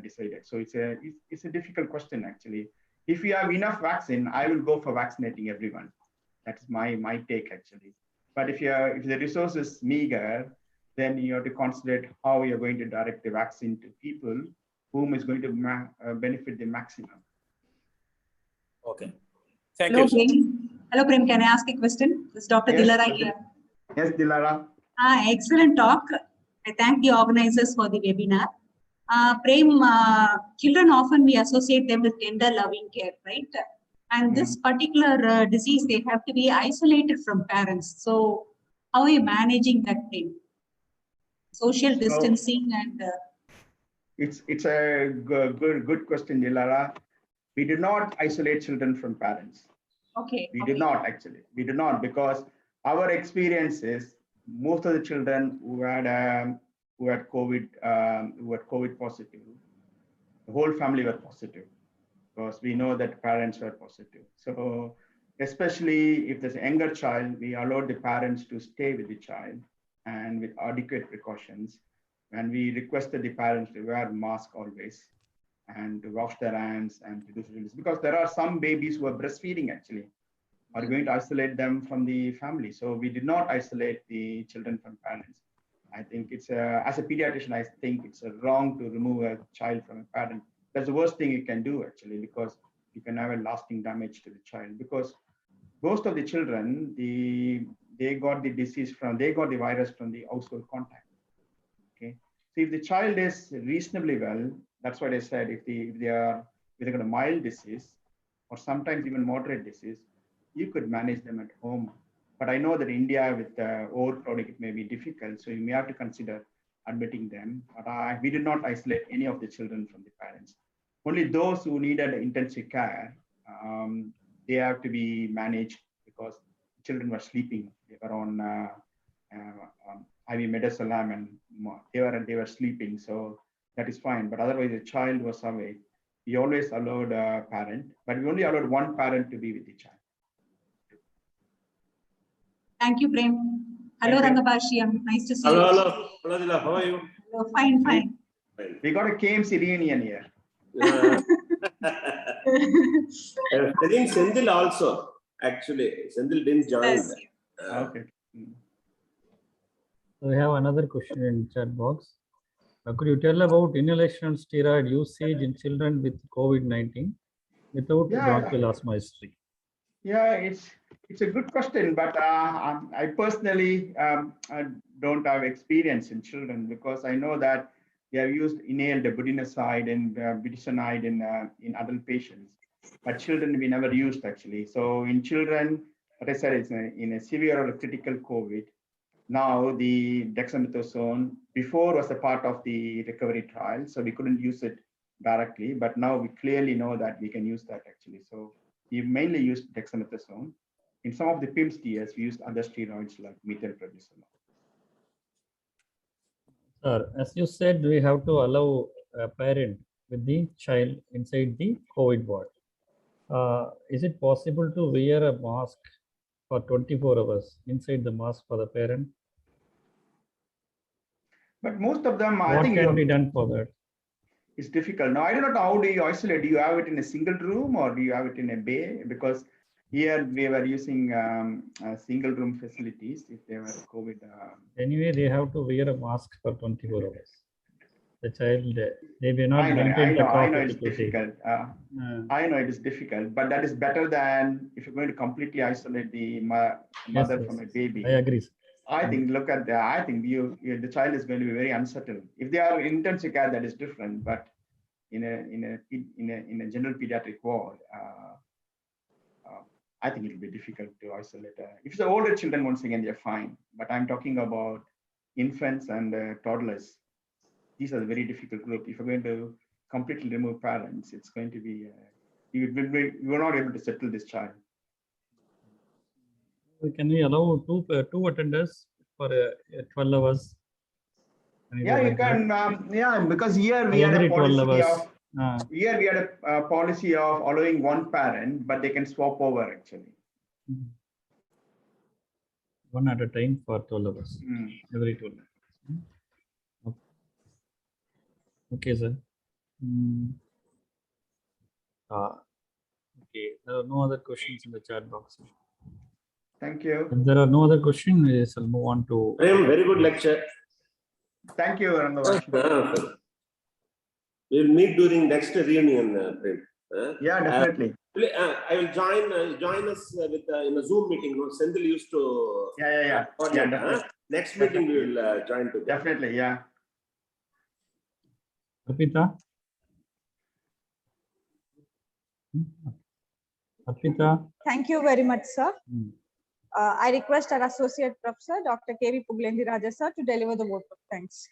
decided. So it's a difficult question, actually. If you have enough vaccine, I will go for vaccinating everyone. That's my take, actually. But if the resource is meager, then you have to consider how you're going to direct the vaccine to people whom is going to benefit the maximum. Okay. Thank Hello, you. Prem. Hello, Prem. Can I ask a question? This is Dr. Yes, Dilara here. Yes, Dilara. Excellent talk. I thank the organizers for the webinar. Prem, children often we associate them with tender loving care, right? And this particular disease, they have to be isolated from parents. So how are you managing that thing? Social distancing and... It's a good question, Dilara. We do not isolate children from parents. Okay. We do not, actually. We do not, because our experience is most of the children who had COVID positive, the whole family were positive, because we know that parents were positive. So especially if there's a younger child, we allowed the parents to stay with the child and with adequate precautions. And we requested the parents to wear mask always and to wash their hands and to do this, because there are some babies who are breastfeeding, actually, are going to isolate them from the family. So we did not isolate the children from parents. I think it's as a pediatrician, I think it's wrong to remove a child from a parent. That's the worst thing you can do, actually, because you can have a lasting damage to the child. Because most of the children, they got the virus from the household contact. Okay, so if the child is reasonably well, that's what I said. If they're got a mild disease, or sometimes even moderate disease, you could manage them at home. But I know that India with overcrowding, it may be difficult. So you may have to consider admitting them. But we did not isolate any of the children from the parents. Only those who needed intensive care, they have to be managed, because children were sleeping. They were on IV midazolam and they were sleeping. So that is fine. But otherwise, the child was awake. We always allowed a parent, but we only allowed one parent to be with the child. Thank you, Prem. Hello, Rangabashimsa. Nice to see you. Hello, Dila. How are you? Hello, fine. We got a KMC reunion here. Telling Sendil also, actually. Sendil didn't join. Yes. Okay. We have another question in chat box. Could you tell about inhalational steroid usage in children with COVID-19 without bronchial asthma history? Yeah, it's a good question, but I personally don't have experience in children, because I know that they have used inhaled budesonide and budesonide in adult patients, but children we never used, actually. So in children, what I said, it's in a severe or critical COVID. Now the dexamethasone before was a part of the recovery trial, so we couldn't use it directly, but now we clearly know that we can use that, actually. So we mainly used dexamethasone. In some of the PIMS DS, we used other steroids like methylprednisolone. Sir, as you said, we have to allow a parent with the child inside the COVID ward. Is it possible to wear a mask for 24 hours inside the mask for the parent? But most of them, What I think, can be done for that? It's difficult. Now, I don't know how do you isolate. Do you have it in a single room or do you have it in a bay? Because here we were using single room facilities if they were COVID. Anyway, they have to wear a mask for 24 hours. the child, they may not maintain the I know cough it's difficulty. difficult. I know it is difficult, but that is better than if you're going to completely isolate the mother Yes, from a yes. baby. I agree. I think look at that. I think the child is going to be very unsettled. If they are in intensive care, that is different. But in a general pediatric ward, I think it will be difficult to isolate. If it's the older children, once again, they're fine. But I'm talking about infants and toddlers. These are the very difficult group. If you're going to completely remove parents, it's going to be, you are not able to settle this child. Can we allow two attenders for 12 hours? Yeah, you can. Yeah, because here we had a policy of here we had a policy of allowing one parent, but they can swap over actually. One at a time for 12 hours. Every 12 hours. Okay, sir. Okay, there are no other questions in the chat box. Thank you. If there are no other questions, we shall move on to. Very good lecture. Thank you, Rangabashimsa. We'll meet during next reunion, Prem. Yeah, definitely. I will join us with in a Zoom meeting. Sendil used to. Yeah. Definitely. Next meeting we will join together. Definitely, yeah. Arpita? Arpita? Thank you very much, sir. I request our Associate Professor, Dr. K. Puglendi sir, to deliver the vote of thanks.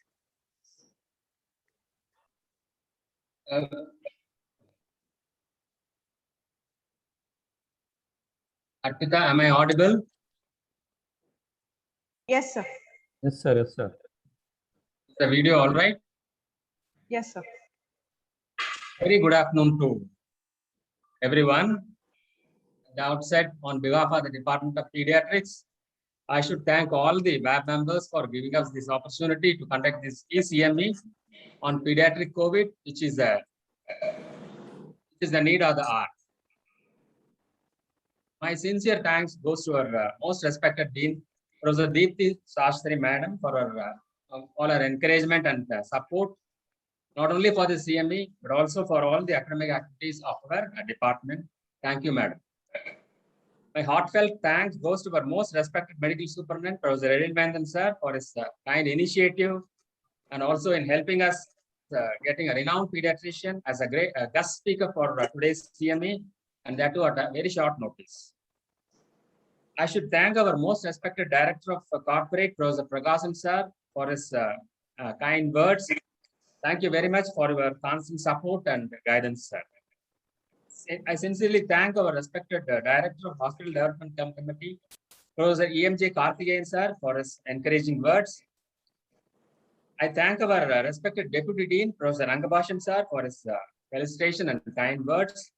Arpita, am I audible? Yes, sir. Yes, sir. Yes, sir. Is the video all right? Yes, sir. Very good afternoon to everyone. At the outset, on behalf of the Department of Paediatrics, I should thank all the WAB members for giving us this opportunity to conduct this e-CME on pediatric COVID, which is the need of the hour. My sincere thanks goes to our most respected Dean, Professor Deepthi Sastry Madam, for all her encouragement and support, not only for the CME, but also for all the academic activities of our department. Thank you, Madam. My heartfelt thanks goes to our most respected medical superintendent, Professor Edilvandan sir, for his kind initiative and also in helping us getting a renowned pediatrician as a great guest speaker for today's CME, and that too at a very short notice. I should thank our most respected Director of Corporate, Professor Prakasam sir, for his kind words. Thank you very much for your constant support and guidance, sir. I sincerely thank our respected Director of Hospital Development Committee, Professor Emj Karthik sir, for his encouraging words. I thank our respected Deputy Dean, Professor Rangabashimsa sir, for his felicitation and kind words.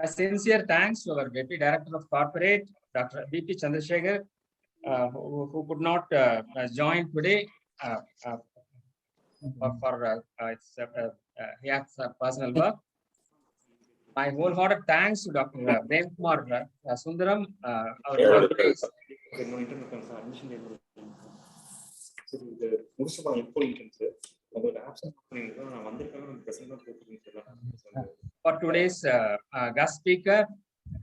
A sincere thanks to our Deputy Director of Corporate, Dr. V.P. Chandrasekhar, who could not join today he has personal work. My wholehearted thanks to Dr. Premkumar Sundaram, our colleagues. For today's guest speaker,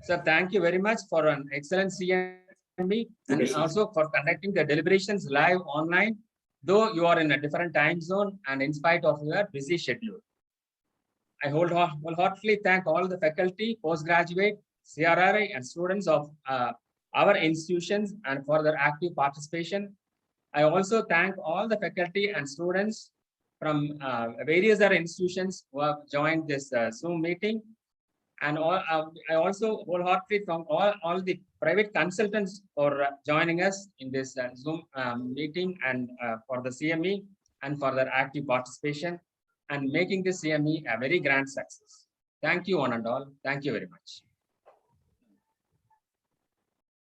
sir, thank you very much for an excellent CME and also for conducting the deliberations live online, though you are in a different time zone and in spite of your busy schedule. I wholeheartedly thank all the faculty, postgraduate, CRRI, and students of our institutions and for their active participation. I also thank all the faculty and students from various other institutions who have joined this Zoom meeting. And I also wholeheartedly thank all the private consultants for joining us in this Zoom meeting and for the CME and for their active participation and making this CME a very grand success. Thank you, one and all. Thank you very much.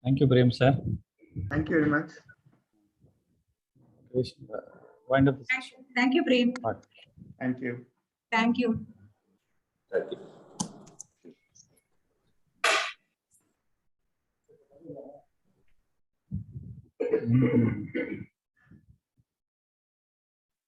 Thank you, Prem, sir. Thank you very much. Wind up. Thank you, Prem. Thank you. Thank you. Thank you.